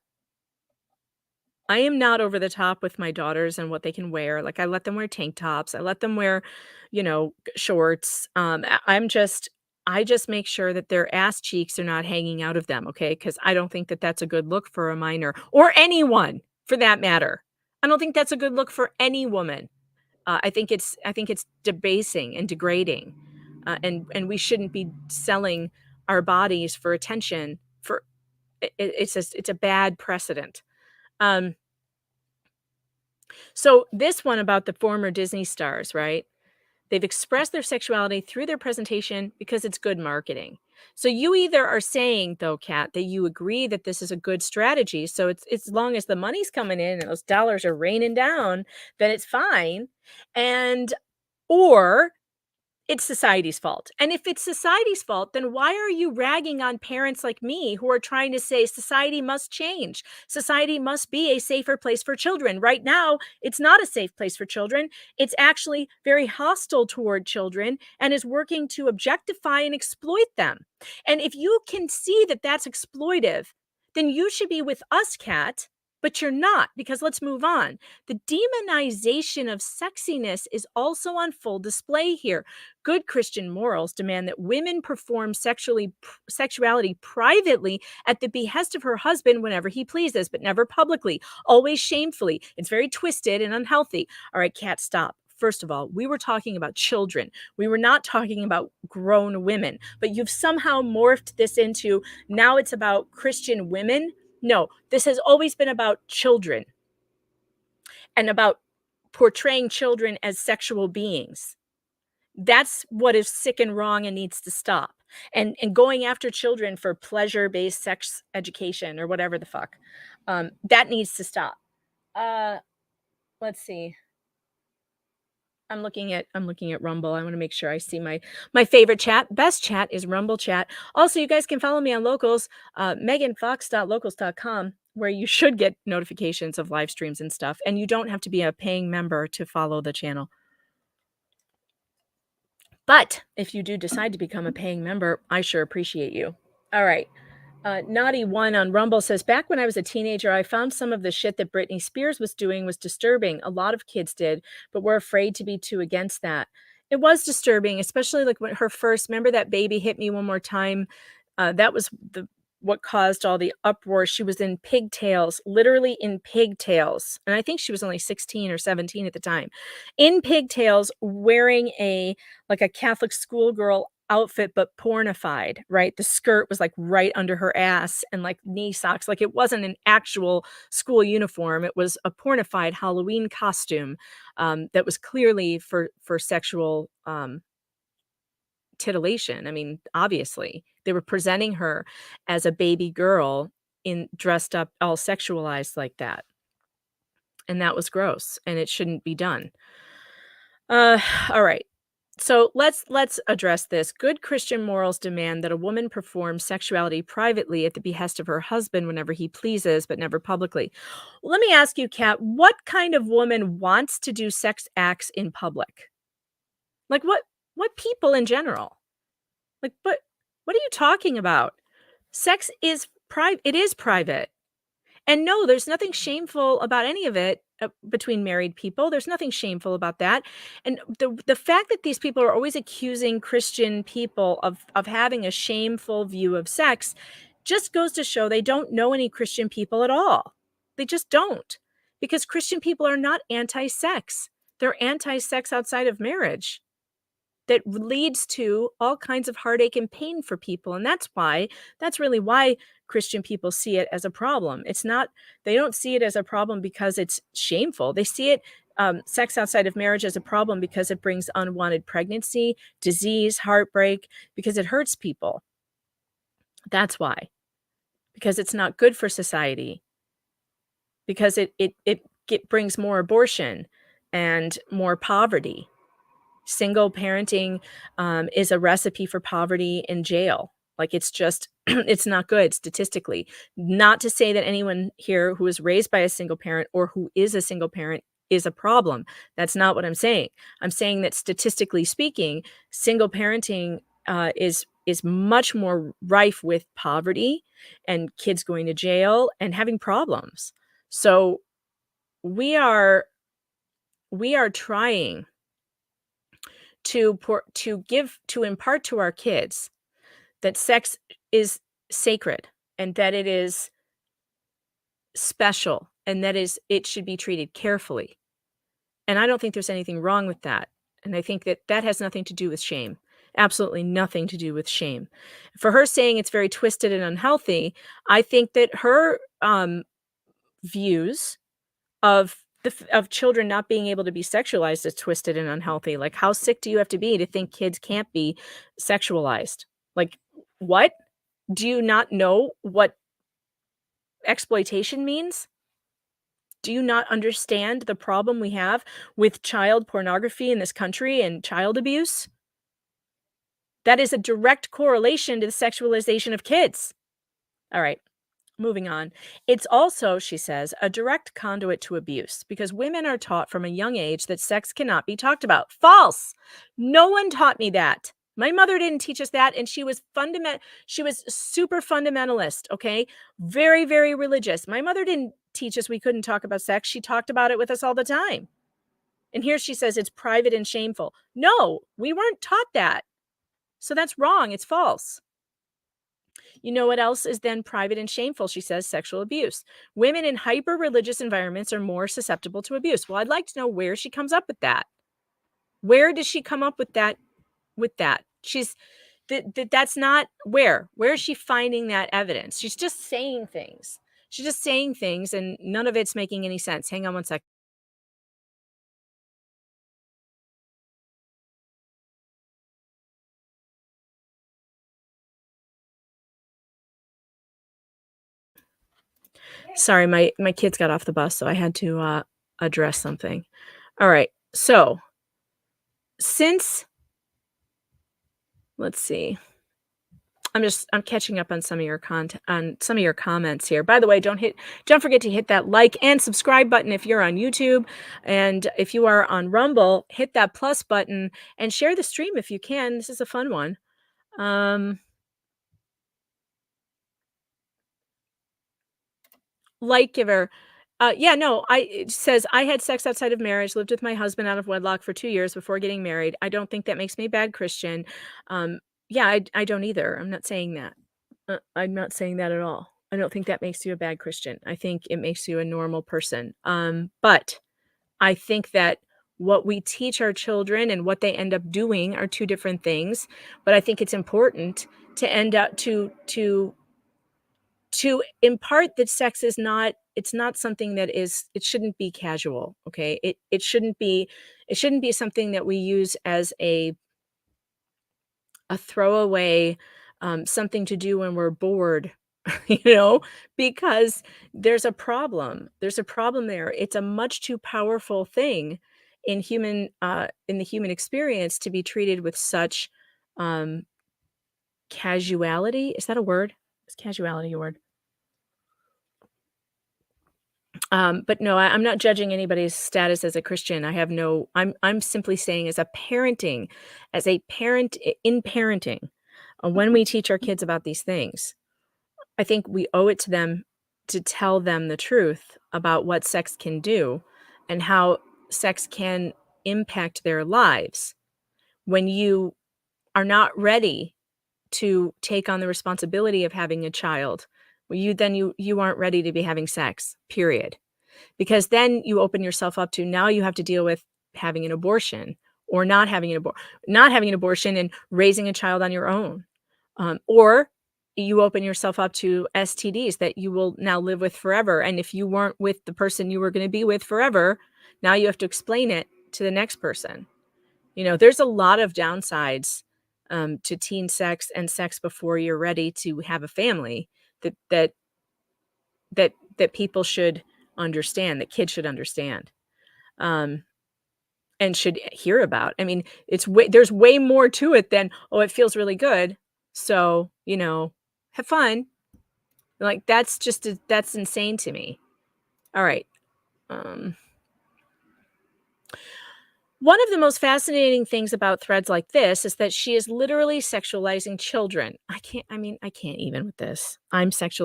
am not over the top with my daughters and what they can wear. Like, I let them wear tank tops. I let them wear, shorts. I just make sure that their ass cheeks are not hanging out of them, okay? Because I don't think that that's a good look for a minor or anyone for that matter. I don't think that's a good look for any woman. I think it's debasing and degrading, and we shouldn't be selling our bodies for attention. It's a bad precedent. So this one about the former Disney stars, right? They've expressed their sexuality through their presentation because it's good marketing. So you either are saying, though, Kat, that you agree that this is a good strategy. So it's as long as the money's coming in and those dollars are raining down, then it's fine. Or it's society's fault. And if it's society's fault, then why are you ragging on parents like me who are trying to say society must change? Society must be a safer place for children. Right now, it's not a safe place for children. It's actually very hostile toward children and is working to objectify and exploit them. And if you can see that that's exploitive, then you should be with us, Kat. But you're not, because let's move on. The demonization of sexiness is also on full display here. Good Christian morals demand that women perform sexuality privately at the behest of her husband whenever he pleases, but never publicly, always shamefully. It's very twisted and unhealthy. All right, Kat, stop. First of all, we were talking about children. We were not talking about grown women. But you've somehow morphed this into now it's about Christian women. No, this has always been about children and about portraying children as sexual beings. That's what is sick and wrong and needs to stop. And going after children for pleasure-based sex education or whatever the fuck, that needs to stop. Let's see. I'm looking at Rumble. I want to make sure I see my favorite chat. Best chat is Rumble chat. Also, you guys can follow me on Locals, meganfox.locals.com, where you should get notifications of live streams and stuff. And you don't have to be a paying member to follow the channel. But if you do decide to become a paying member, I sure appreciate you. All right. Naughty One on Rumble says, back when I was a teenager, I found some of the shit that Britney Spears was doing was disturbing. A lot of kids did, but were afraid to be too against that. It was disturbing, especially like when her first, remember that Baby Hit Me One More Time? That was what caused all the uproar. She was in pigtails, literally in pigtails. And I think she was only 16 or 17 at the time. In pigtails, wearing a Catholic schoolgirl outfit, but pornified, right? The skirt was like right under her ass and like knee socks. Like it wasn't an actual school uniform. It was a pornified Halloween costume that was clearly for sexual titillation. I mean, obviously they were presenting her as a baby girl dressed up all sexualized like that. And that was gross and it shouldn't be done. All right. So let's address this. Good Christian morals demand that a woman perform sexuality privately at the behest of her husband whenever he pleases, but never publicly. Let me ask you, Kat, what kind of woman wants to do sex acts in public? Like what people in general? Like what are you talking about? Sex is private. It is private. And no, there's nothing shameful about any of it between married people. There's nothing shameful about that. And the fact that these people are always accusing Christian people of having a shameful view of sex just goes to show they don't know any Christian people at all. They just don't. Because Christian people are not anti-sex. They're anti-sex outside of marriage. That leads to all kinds of heartache and pain for people, and that's really why Christian people see it as a problem. It's not They don't see it as a problem because it's shameful. They see it, sex outside of marriage, as a problem because it brings unwanted pregnancy, disease, heartbreak, because it hurts people. That's why. Because it's not good for society. Because it brings more abortion and more poverty. Single parenting is a recipe for poverty in jail. Like, it's just, it's not good statistically. Not to say that anyone here who is raised by a single parent or who is a single parent is a problem. That's not what I'm saying. I'm saying that statistically speaking, single parenting is much more rife with poverty and kids going to jail and having problems. So we are trying to impart to our kids that sex is sacred and that it is special and that it should be treated carefully. And I don't think there's anything wrong with that. And I think that has nothing to do with shame. Absolutely nothing to do with shame. For her saying it's very twisted and unhealthy, I think that her views of of children not being able to be sexualized is twisted and unhealthy. Like, how sick do you have to be to think kids can't be sexualized? Like, what? Do you not know what exploitation means? Do you not understand the problem we have with child pornography in this country and child abuse? That is a direct correlation to the sexualization of kids. All right. Moving on. It's also, she says, a direct conduit to abuse because women are taught from a young age that sex cannot be talked about. False. No one taught me that. My mother didn't teach us that, and she was super fundamentalist, okay? Very, very religious. My mother didn't teach us we couldn't talk about sex. She talked about it with us all the time. And here she says it's private and shameful. No, we weren't taught that. So that's wrong. It's false. You know what else is then private and shameful? She says sexual abuse. Women in hyper-religious environments are more susceptible to abuse. Well, I'd like to know where she comes up with that. Where does she come up with that? She's that's not where. Where is she finding that evidence? She's just saying things. And none of it's making any sense. Hang on one second. Sorry, my kids got off the bus, so I had to address something. All right. So, let's see. I'm catching up on some of your comments here. By the way, don't forget to hit that like and subscribe button if you're on YouTube, and if you are on Rumble, hit that plus button and share the stream if you can. This is a fun one. Light giver. It says, I had sex outside of marriage, lived with my husband out of wedlock for 2 years before getting married. I don't think that makes me a bad Christian. I don't either. I'm not saying that. I'm not saying that at all. I don't think that makes you a bad Christian. I think it makes you a normal person. But I think that what we teach our children and what they end up doing are two different things. But I think it's important to end up to impart that sex is not, it's not something that is, it shouldn't be casual. Okay. It shouldn't be something that we use as a throwaway, something to do when we're bored, because there's a problem there. It's a much too powerful thing. in the human experience to be treated with such casuality. Is that a word? Is casuality a word? But no, I'm not judging anybody's status as a Christian. I'm simply saying as a parent in parenting, when we teach our kids about these things, I think we owe it to them to tell them the truth about what sex can do and how sex can impact their lives. When you are not ready to take on the responsibility of having a child, well, you aren't ready to be having sex, period. Because then you open yourself up to, now you have to deal with having an abortion or not having an abortion and raising a child on your own. Or you open yourself up to STDs that you will now live with forever. And if you weren't with the person you were going to be with forever, now you have to explain it to the next person. There's a lot of downsides to teen sex and sex before you're ready to have a family that people should understand, that kids should understand, and should hear about. I mean, there's way more to it than, oh, it feels really good, so have fun. Like, that's insane to me. All right. One of the most fascinating things about threads like this is that she is literally sexualizing children. I can't even with this.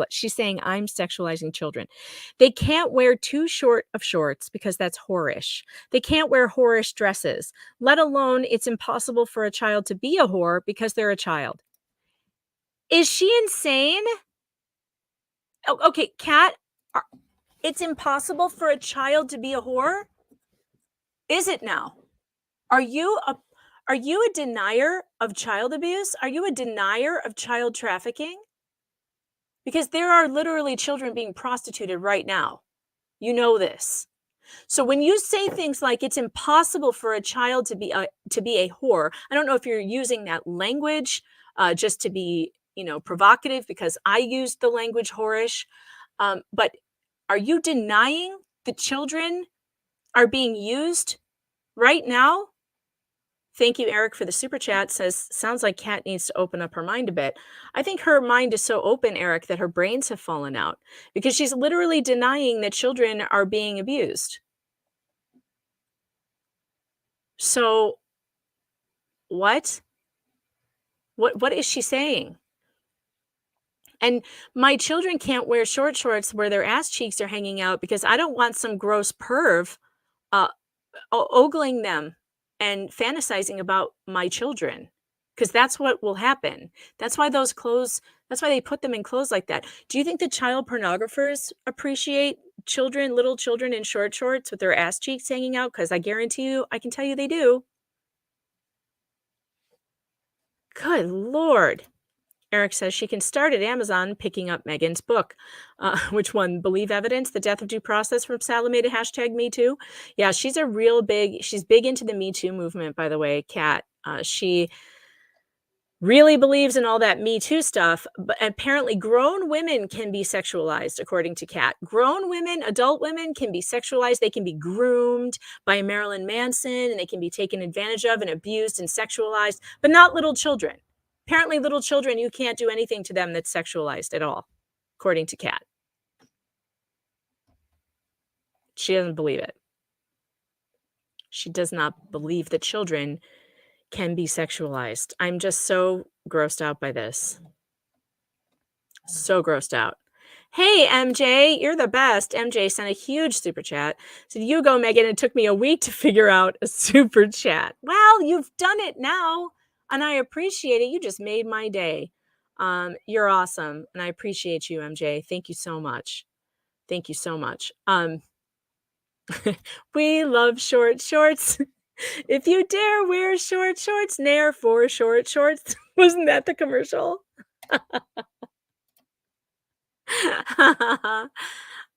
She's saying I'm sexualizing children. They can't wear too short of shorts because that's whorish. They can't wear whorish dresses, let alone it's impossible for a child to be a whore because they're a child. Is she insane? Oh, okay, Kat, it's impossible for a child to be a whore? Is it now? Are you a denier of child abuse? Are you a denier of child trafficking? Because there are literally children being prostituted right now. You know this. So when you say things like it's impossible for a child to be a whore, I don't know if you're using that language just to be, provocative, because I used the language whorish. But are you denying that children are being used right now? Thank you, Eric, for the super chat. Says, sounds like Kat needs to open up her mind a bit. I think her mind is so open, Eric, that her brains have fallen out because she's literally denying that children are being abused. So what? What is she saying? And my children can't wear short shorts where their ass cheeks are hanging out because I don't want some gross perv ogling them and fantasizing about my children, because that's what will happen. That's why they put them in clothes like that. Do you think the child pornographers appreciate little children in short shorts with their ass cheeks hanging out? Because I can tell you they do. Good Lord. Eric says she can start at Amazon picking up Megan's book. Which one? Believe Evidence, The Death of Due Process from Salome to #MeToo. Yeah, she's big into the Me Too movement, by the way, Kat. She really believes in all that Me Too stuff, but apparently grown women can be sexualized, according to Kat. Grown women, adult women can be sexualized. They can be groomed by Marilyn Manson, and they can be taken advantage of and abused and sexualized, but not little children. Apparently, little children, you can't do anything to them that's sexualized at all, according to Kat. She doesn't believe it. She does not believe that children can be sexualized. I'm just so grossed out by this. So grossed out. Hey, MJ, you're the best. MJ sent a huge super chat. Said, you go, Megan. It took me a week to figure out a super chat. Well, you've done it now. And I appreciate it. You just made my day. You're awesome. And I appreciate you, MJ. Thank you so much. Thank you so much. We love short shorts. If you dare wear short shorts, nair for short shorts. Wasn't that the commercial?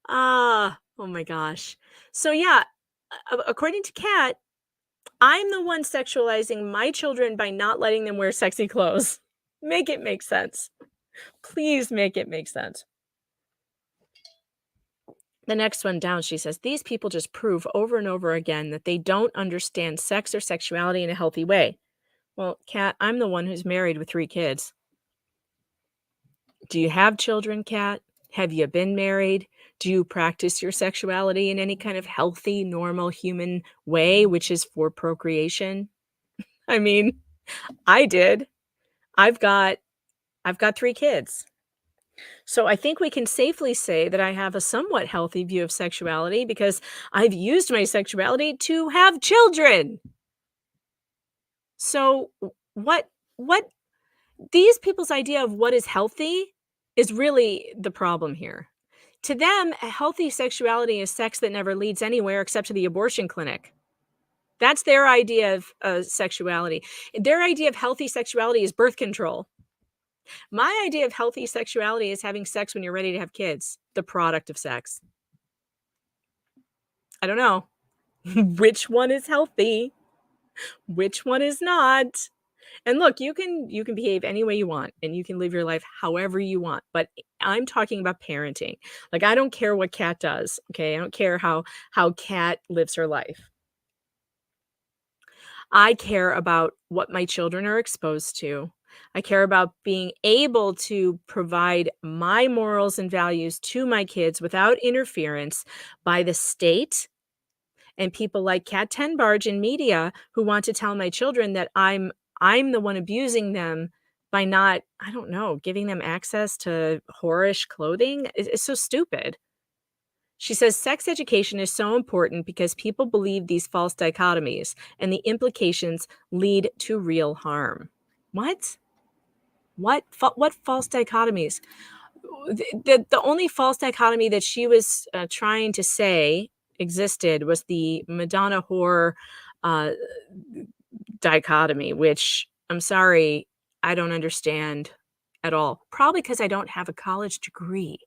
Oh my gosh. So yeah, according to Kat, I'm the one sexualizing my children by not letting them wear sexy clothes. Make it make sense. Please make it make sense. The next one down, she says, these people just prove over and over again that they don't understand sex or sexuality in a healthy way. Well, Kat, I'm the one who's married with 3 kids. Do you have children, Kat? Have you been married? Do you practice your sexuality in any kind of healthy, normal human way, which is for procreation? I mean, I did. I've got 3 kids. So I think we can safely say that I have a somewhat healthy view of sexuality because I've used my sexuality to have children. So what these people's idea of what is healthy is really the problem here. To them, a healthy sexuality is sex that never leads anywhere except to the abortion clinic. That's their idea of sexuality. Their idea of healthy sexuality is birth control. My idea of healthy sexuality is having sex when you're ready to have kids, the product of sex. I don't know. Which one is healthy? Which one is not? And look, you can behave any way you want and you can live your life however you want, but I'm talking about parenting. Like, I don't care what Kat does, okay? I don't care how Kat lives her life. I care about what my children are exposed to. I care about being able to provide my morals and values to my kids without interference by the state and people like Kat Tenbarge in media who want to tell my children that I'm the one abusing them by not, I don't know, giving them access to whorish clothing. It's so stupid. She says sex education is so important because people believe these false dichotomies and the implications lead to real harm. What? What false dichotomies? The only false dichotomy that she was trying to say existed was the Madonna whore dichotomy, which I'm sorry, I don't understand at all. Probably because I don't have a college degree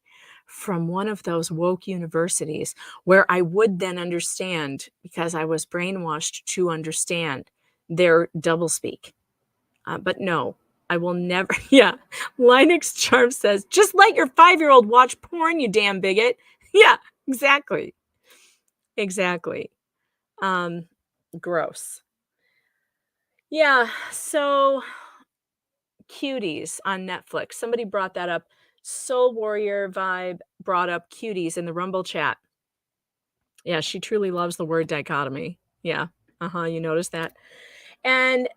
from one of those woke universities where I would then understand because I was brainwashed to understand their doublespeak. But no, I will never. Yeah. Linux Charm says, just let your 5-year-old watch porn, you damn bigot. Yeah, exactly. Exactly. Gross. Yeah. So Cuties on Netflix. Somebody brought that up. Soul Warrior Vibe brought up Cuties in the Rumble chat. Yeah, she truly loves the word dichotomy. Yeah. You noticed that. And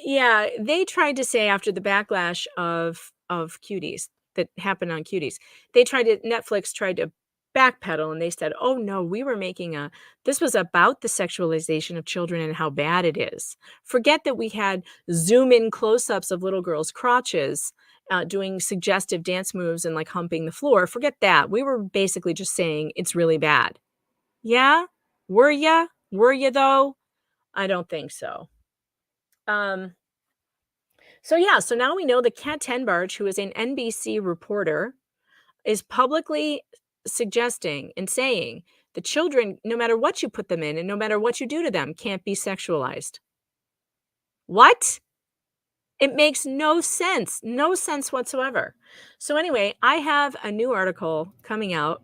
yeah, they tried to say after the backlash of Cuties that happened on Cuties, Netflix tried to backpedal and they said, "Oh no, this was about the sexualization of children and how bad it is. Forget that we had zoom in close-ups of little girls' crotches doing suggestive dance moves and like humping the floor. Forget that. We were basically just saying it's really bad." Yeah? Were ya? Were ya though? I don't think so. So now we know that Kat Tenbarge, who is an NBC reporter, is publicly suggesting and saying the children, no matter what you put them in and no matter what you do to them, can't be sexualized. What? It makes no sense whatsoever. So anyway, I have a new article coming out.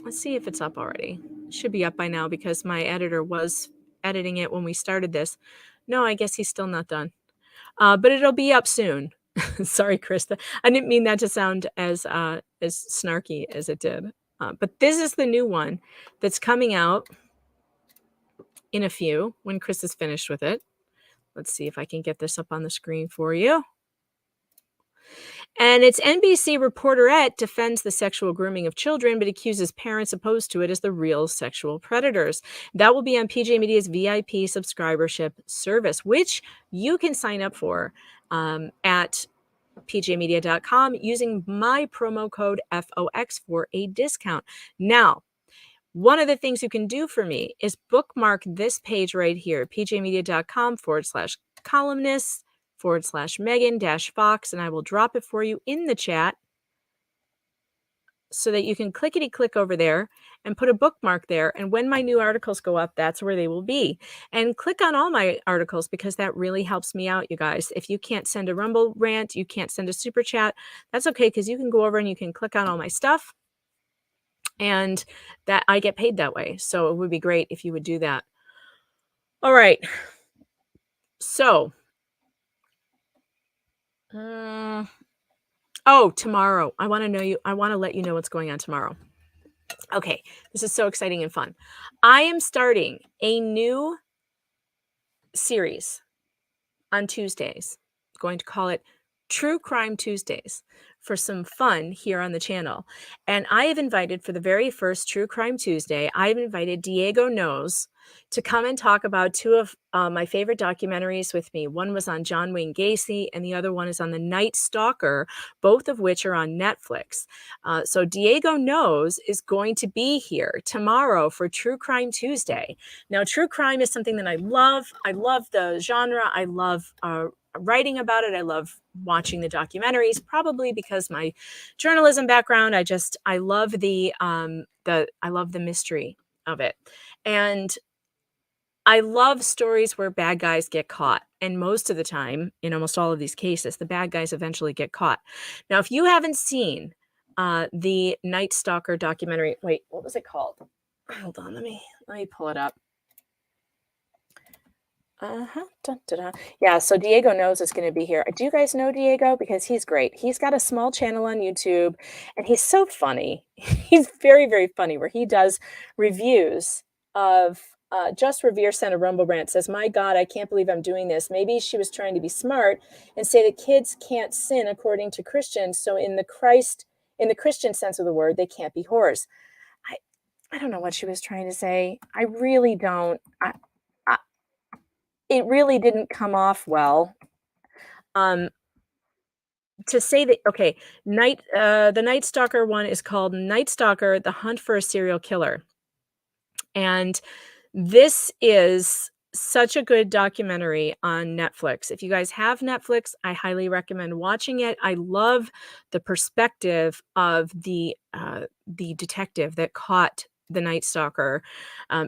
Let's see if it's up already. It should be up by now because my editor was editing it when we started this. No, I guess he's still not done. But it'll be up soon. Sorry, Krista. I didn't mean that to sound as snarky as it did. But this is the new one that's coming out in a few when Chris is finished with it. Let's see if I can get this up on the screen for you. And it's NBC Reporterette defends the sexual grooming of children, but accuses parents opposed to it as the real sexual predators. That will be on PJ Media's VIP subscribership service, which you can sign up for at pjmedia.com using my promo code FOX for a discount. Now, one of the things you can do for me is bookmark this page right here, pjmedia.com/columnist/Megan-Fox, and I will drop it for you in the chat so that you can clickety-click over there and put a bookmark there. And when my new articles go up, that's where they will be. And click on all my articles because that really helps me out, you guys. If you can't send a Rumble rant, you can't send a super chat, that's okay because you can go over and you can click on all my stuff. and that I get paid that way. So it would be great if you would do that. All right. So, tomorrow. I want to let you know what's going on tomorrow. Okay, this is so exciting and fun. I am starting a new series on Tuesdays. I'm going to call it True Crime Tuesdays for some fun here on the channel. And I have invited, for the very first True Crime Tuesday, I've invited Diego Knows to come and talk about two of my favorite documentaries with me. One was on John Wayne Gacy, and the other one is on the Night Stalker, both of which are on Netflix. So Diego Knows is going to be here tomorrow for True Crime Tuesday. Now, true crime is something that I love. I love the genre. I love writing about it. I love watching the documentaries, probably because my journalism background. I love the mystery of it. And I love stories where bad guys get caught. And most of the time, in almost all of these cases, the bad guys eventually get caught. Now, if you haven't seen the Night Stalker documentary, wait, what was it called? Hold on, let me pull it up. Yeah, so Diego Knows is going to be here. Do you guys know Diego? Because he's great. He's got a small channel on YouTube, and he's so funny. He's very, very funny, where he does reviews of Just Revere sent a Rumble rant, says, "My God, I can't believe I'm doing this. Maybe she was trying to be smart and say that kids can't sin according to Christians. So in the Christian sense of the word, they can't be whores." I don't know what she was trying to say. I really don't. It really didn't come off well. To say that, okay, the Night Stalker one is called Night Stalker: The Hunt for a Serial Killer. And this is such a good documentary on Netflix. If you guys have Netflix, I highly recommend watching it. I love the perspective of the detective that caught the Night Stalker.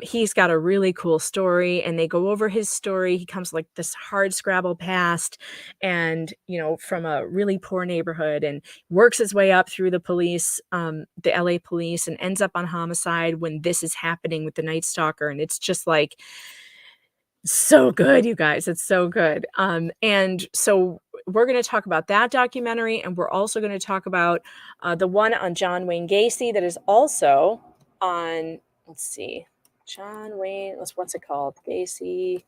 He's got a really cool story, and they go over his story. He comes like this hard scrabble past, and from a really poor neighborhood, and works his way up through the police, the LA police, and ends up on homicide when this is happening with the Night Stalker. And it's just like so good, you guys. It's so good. And so we're going to talk about that documentary, and we're also going to talk about the one on John Wayne Gacy that is also on, let's see, John Wayne, what's it called? Gacy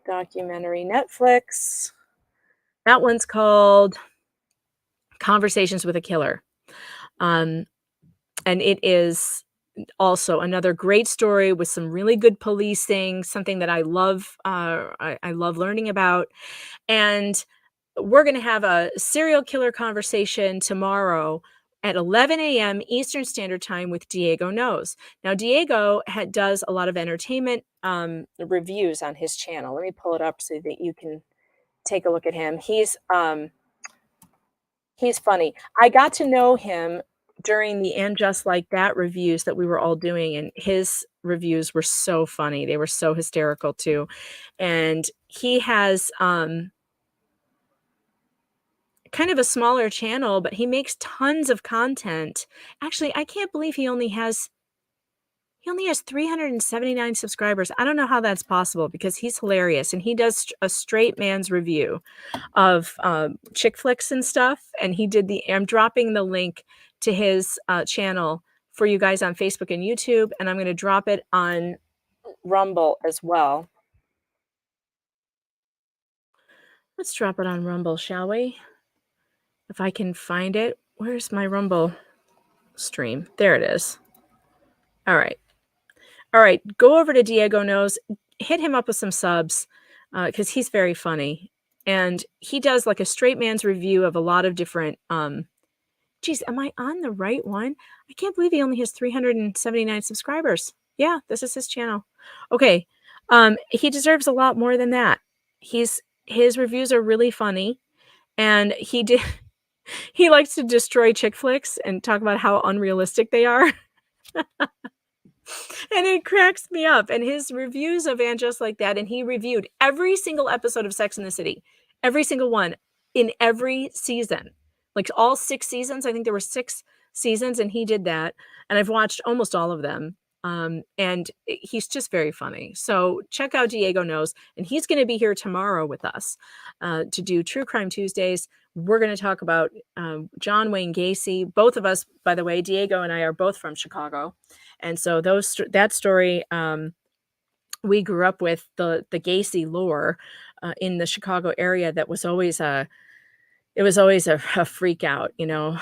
documentary, Netflix. That one's called Conversations with a Killer. And it is also another great story with some really good policing, something that I love. I love learning about. And we're going to have a serial killer conversation tomorrow at 11 a.m. Eastern Standard Time with Diego Knows. Now, Diego does a lot of entertainment reviews on his channel. Let me pull it up so that you can take a look at him. He's funny. I got to know him during the And Just Like That reviews that we were all doing, and his reviews were so funny. They were so hysterical too. And he has kind of a smaller channel, but he makes tons of content. Actually, I can't believe he only has 379 subscribers. I don't know how that's possible, because he's hilarious, and he does a straight man's review of chick flicks and stuff. And I'm dropping the link to his channel for you guys on Facebook and YouTube, and I'm going to drop it on Rumble as well. Let's drop it on Rumble, shall we? If I can find it. Where's my Rumble stream? There it is. All right. Go over to Diego Knows, hit him up with some subs, because he's very funny. And he does like a straight man's review of a lot of different, geez, am I on the right one? I can't believe he only has 379 subscribers. Yeah, this is his channel. Okay. He deserves a lot more than that. His reviews are really funny. And he likes to destroy chick flicks and talk about how unrealistic they are. And it cracks me up. And his reviews of And Just Like That, and he reviewed every single episode of Sex and the City, every single one in every season, like all 6 seasons. I think there were six seasons, and he did that. And I've watched almost all of them. And he's just very funny. So check out Diego Knows, and he's going to be here tomorrow with us to do True Crime Tuesdays. We're going to talk about John Wayne Gacy. Both of us, by the way, Diego and I are both from Chicago, and so that story we grew up with the Gacy lore in the Chicago area. That was always a freak out, you know.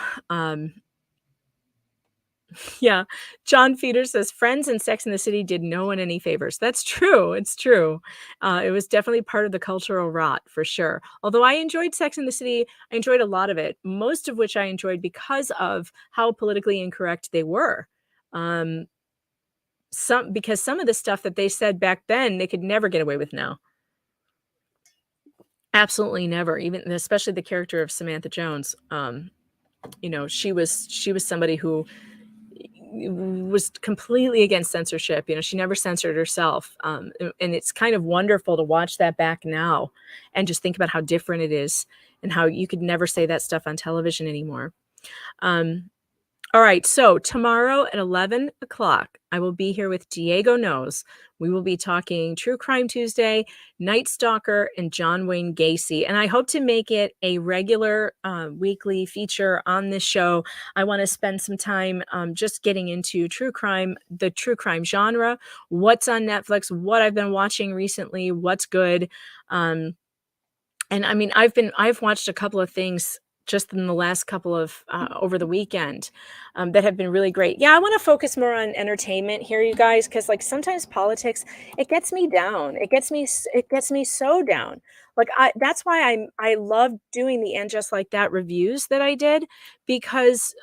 Yeah. John Feeder says Friends and Sex in the City did no one any favors. That's true. It's true. It was definitely part of the cultural rot for sure. Although I enjoyed Sex in the City, I enjoyed a lot of it, most of which I enjoyed because of how politically incorrect they were. Because some of the stuff that they said back then, they could never get away with now. Absolutely never. Even especially the character of Samantha Jones. You know, she was somebody who was completely against censorship. You know, she never censored herself. And it's kind of wonderful to watch that back now and just think about how different it is and how you could never say that stuff on television anymore. All right. So tomorrow at 11 o'clock, I will be here with Diego Knows. We will be talking True Crime Tuesday, Night Stalker, and John Wayne Gacy. And I hope to make it a regular weekly feature on this show. I want to spend some time just getting into true crime, the true crime genre, what's on Netflix, what I've been watching recently, what's good. And I mean, I've watched a couple of things just in the last couple of over the weekend that have been really great. Yeah, I want to focus more on entertainment here, you guys, because like sometimes politics, it gets me down. It gets me so down. Like that's why I love doing the And Just Like That reviews that I did, because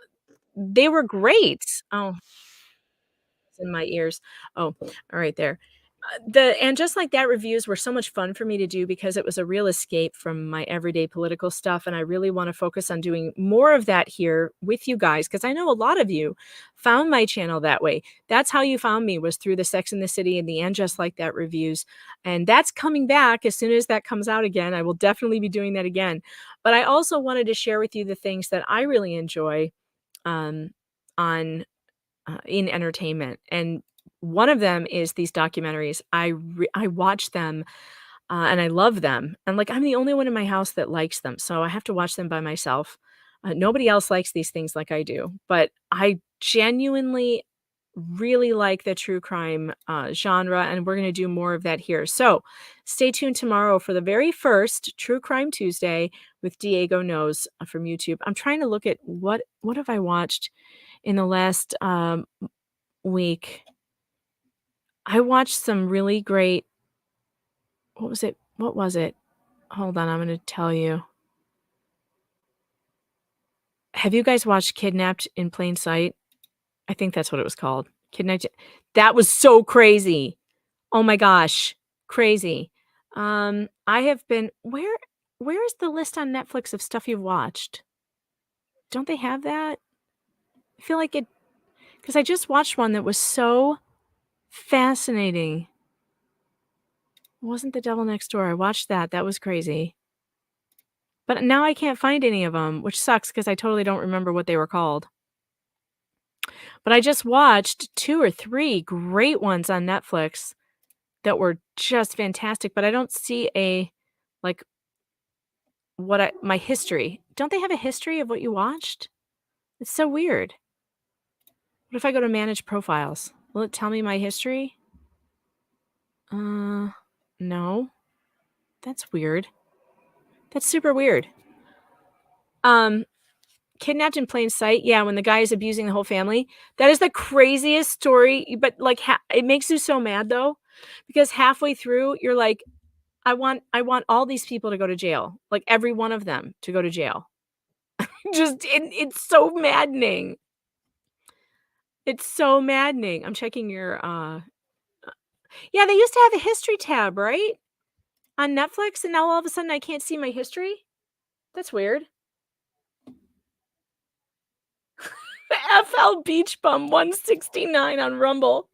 they were great. Oh, it's in my ears. Oh, all right there. And Just Like That reviews were so much fun for me to do because it was a real escape from my everyday political stuff. And I really want to focus on doing more of that here with you guys, because I know a lot of you found my channel that way. That's how you found me, was through the Sex and the City and the And Just Like That reviews. And that's coming back as soon as that comes out again. I will definitely be doing that again. But I also wanted to share with you the things that I really enjoy in entertainment. And one of them is these documentaries. I watch them and I love them. And like, I'm the only one in my house that likes them. So I have to watch them by myself. Nobody else likes these things like I do, but I genuinely really like the true crime genre. And we're going to do more of that here. So stay tuned tomorrow for the very first True Crime Tuesday with Diego Knows from YouTube. I'm trying to look at what have I watched in the last week. I watched some really great. What was it? Hold on, I'm going to tell you. Have you guys watched Kidnapped in Plain Sight? I think that's what it was called. Kidnapped. That was so crazy. Oh my gosh. Crazy. I have been where is the list on Netflix of stuff you've watched? Don't they have that? I feel like it, because I just watched one that was so fascinating. It wasn't The Devil Next Door. I watched that. That was crazy. But now I can't find any of them, which sucks because I totally don't remember what they were called. But I just watched 2 or 3 great ones on Netflix that were just fantastic. But I don't see my history. Don't they have a history of what you watched? It's so weird. What if I go to manage profiles? Will it tell me my history? No. That's weird. That's super weird. Kidnapped in Plain Sight. Yeah, when the guy is abusing the whole family. That is the craziest story. But like, it makes you so mad though, because halfway through you're like, I want all these people to go to jail. Like every one of them to go to jail. It's so maddening. It's so maddening. I'm checking your yeah, they used to have a history tab, right? On Netflix, and now all of a sudden I can't see my history? That's weird. FL Beach Bum 169 on Rumble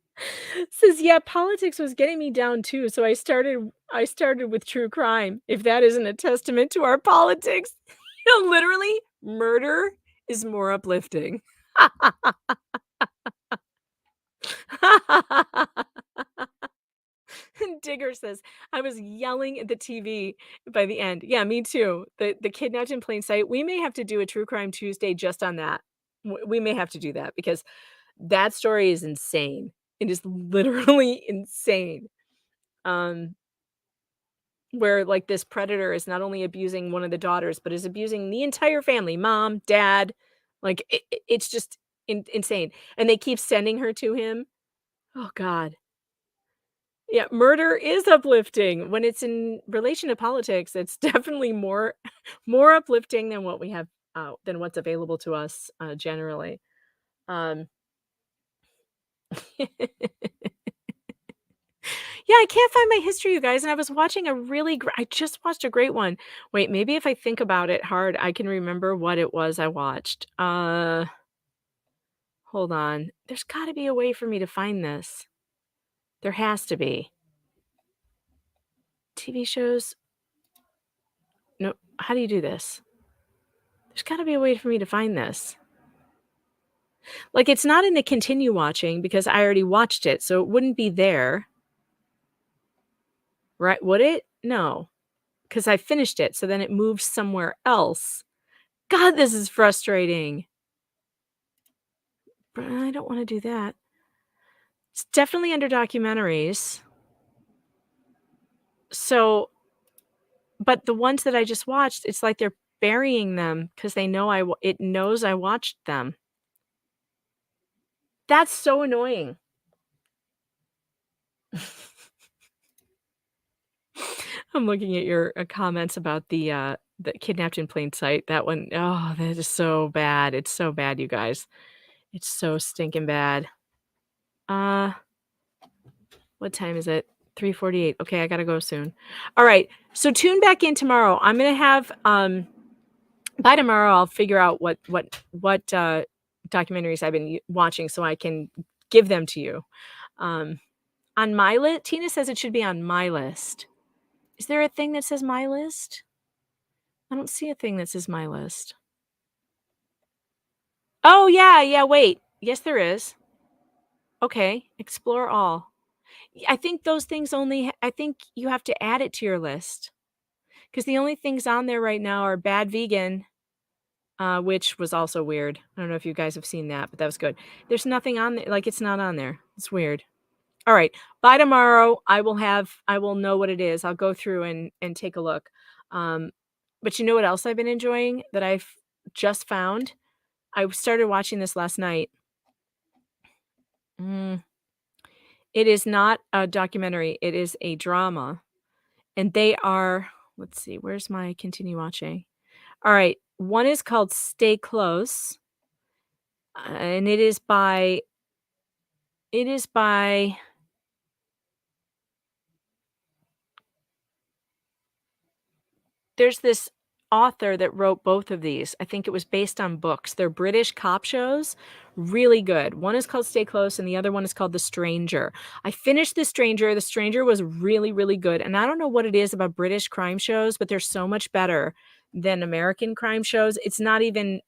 says, yeah, politics was getting me down too, so I started with true crime. If that isn't a testament to our politics, literally, murder is more uplifting. Digger says, I was yelling at the TV by the end. Yeah, me too. The kidnapped in plain sight. We may have to do a True Crime Tuesday just on that. We may have to do that because that story is insane. It is literally insane. Where like this predator is not only abusing one of the daughters, but is abusing the entire family, mom, dad. Like it's just insane. And they keep sending her to him. Oh God. Yeah, murder is uplifting. When it's in relation to politics, it's definitely more more uplifting than what we have than what's available to us generally. Um Yeah, I can't find my history, you guys, and I was watching a really I just watched a great one. Wait, maybe if I think about it hard, I can remember what it was I watched. Hold on. There's gotta be a way for me to find this. There has to be. TV shows? No, how do you do this? There's gotta be a way for me to find this. Like, it's not in the continue watching because I already watched it, so it wouldn't be there. Right? Would it? No, because I finished it, so then it moves somewhere else. God, this is frustrating. But I don't wanna do that. It's definitely under documentaries. So but the ones that I just watched, it's like they're burying them because they know it knows I watched them. That's so annoying. I'm looking at your comments about the kidnapped in plain sight. That one, oh, that is so bad. It's so bad, you guys. It's so stinking bad. What time is it? 3:48. Okay, I gotta go soon. All right. So tune back in tomorrow. I'm gonna have by tomorrow I'll figure out what documentaries I've been watching so I can give them to you. On my list, Tina says it should be on my list. Is there a thing that says my list? I don't see a thing that says my list. Oh, yeah, wait. Yes, there is. Okay, explore all. I think those things I think you have to add it to your list. Because the only things on there right now are Bad Vegan, which was also weird. I don't know if you guys have seen that, but that was good. There's nothing on there. Like, it's not on there. It's weird. All right. By tomorrow, I will know what it is. I'll go through and take a look. But you know what else I've been enjoying that I've just found? I started watching this last night. It is not a documentary. It is a drama. And they are, let's see, where's my continue watching? All right. One is called Stay Close. And it is by there's this author that wrote both of these. I think it was based on books. They're British cop shows. Really good. One is called Stay Close and the other one is called The Stranger. I finished The Stranger. The Stranger was really, really good. And I don't know what it is about British crime shows, but they're so much better than American crime shows. It's not even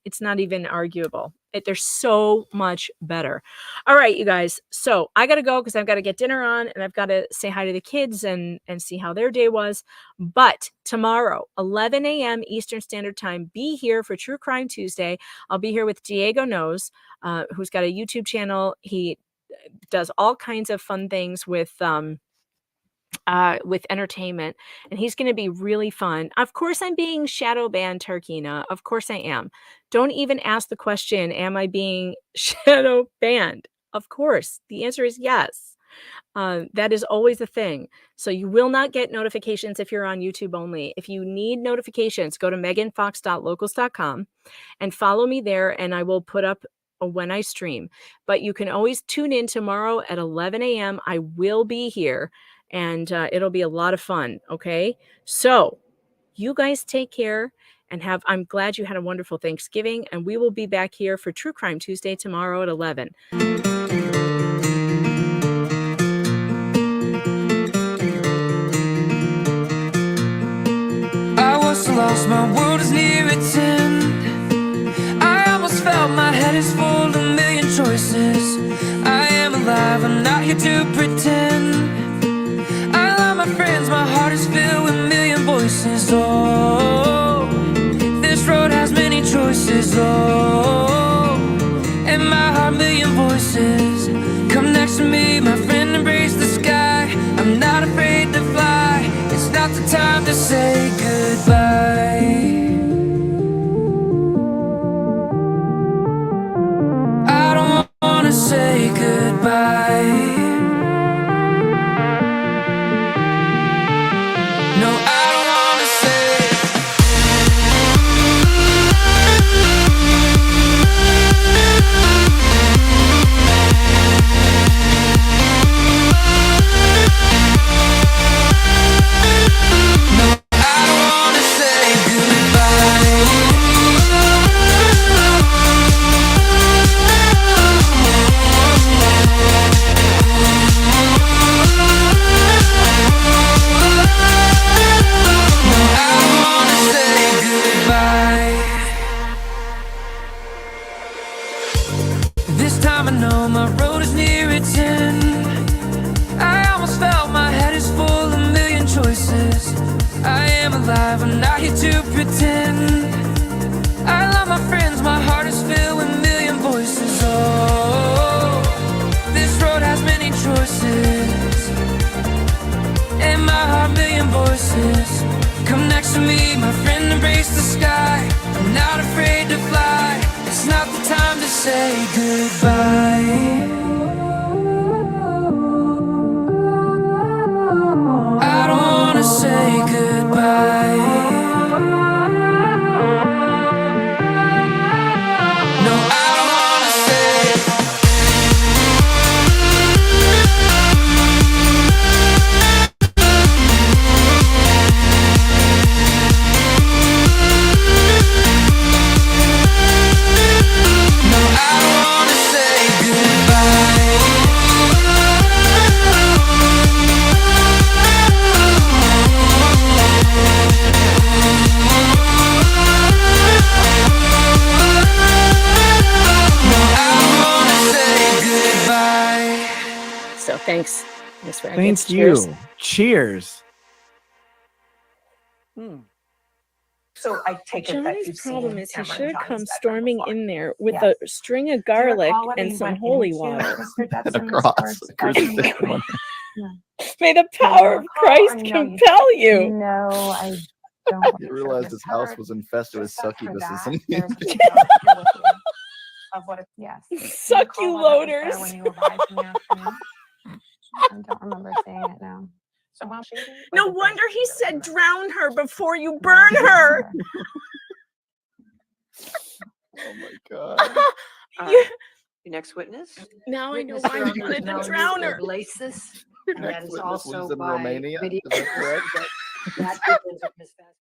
arguable. They're so much better. All right, you guys. So I got to go because I've got to get dinner on and I've got to say hi to the kids and see how their day was. But tomorrow, 11 a.m. Eastern Standard Time, be here for True Crime Tuesday. I'll be here with Diego Knows, who's got a YouTube channel. He does all kinds of fun things with entertainment, and he's going to be really fun. Of course, I'm being shadow banned, Tarkina. Of course I am. Don't even ask the question, am I being shadow banned? Of course. The answer is yes. That is always a thing. So you will not get notifications if you're on YouTube only. If you need notifications, go to meganfox.locals.com and follow me there, and I will put up when I stream. But you can always tune in tomorrow at 11 a.m. I will be here. And it'll be a lot of fun, okay? So you guys take care and I'm glad you had a wonderful Thanksgiving, and we will be back here for True Crime Tuesday tomorrow at 11. I was so lost, my world is near its end. I almost felt my head is full of here to pretend. I love my friends, my heart is filled with a million voices. Oh, this road has many choices. Oh, and my heart, million voices. Come next to me, my friend, embrace the sky. I'm not afraid to fly. It's not the time to say goodbye. I don't wanna say goodbye. No, I don't wanna say. No, I don't wanna say goodbye. This time I know my road is near its end. I almost felt my head is full of a million choices. I am alive, I'm not here to pretend. I love my friends, my heart is filled with a million voices. Oh, this road has many choices. And my heart, million voices. Come next to me, my friend, embrace the sky. I'm not afraid to fly. It's not the time to say goodbye. I don't wanna say goodbye. No, I don't wanna say. No, I don't wanna say goodbye. No, I don't wanna say goodbye. So thanks, Miss Rackets. Thank Cheers. you. Cheers. So I take it that Johnny's you've problem seen is he Tamara should and have come Johnny's bedroom storming before. in there with Yes. a string of Do you garlic recall what and we some went holy into water. Mr. Judson Across Restore's the crucifix bedroom? one. May the power of recall, or Christ no, you compel you. No, I don't. You realized his house was infested with Except for succubus or that, something. there's a picture on here with you of what it, yes. Do you recall whether it was there Succuloters. when you arrived in the afternoon? I don't remember seeing it now. So while she No wonder he said drown her before you burn her. Oh my god. You- Your next witness? Now I know Witness why for he wanted to known drown as her. Oblasis, and that Next is witness also lives in by Romania. video. Is that correct? That begins with Miss Vasquez.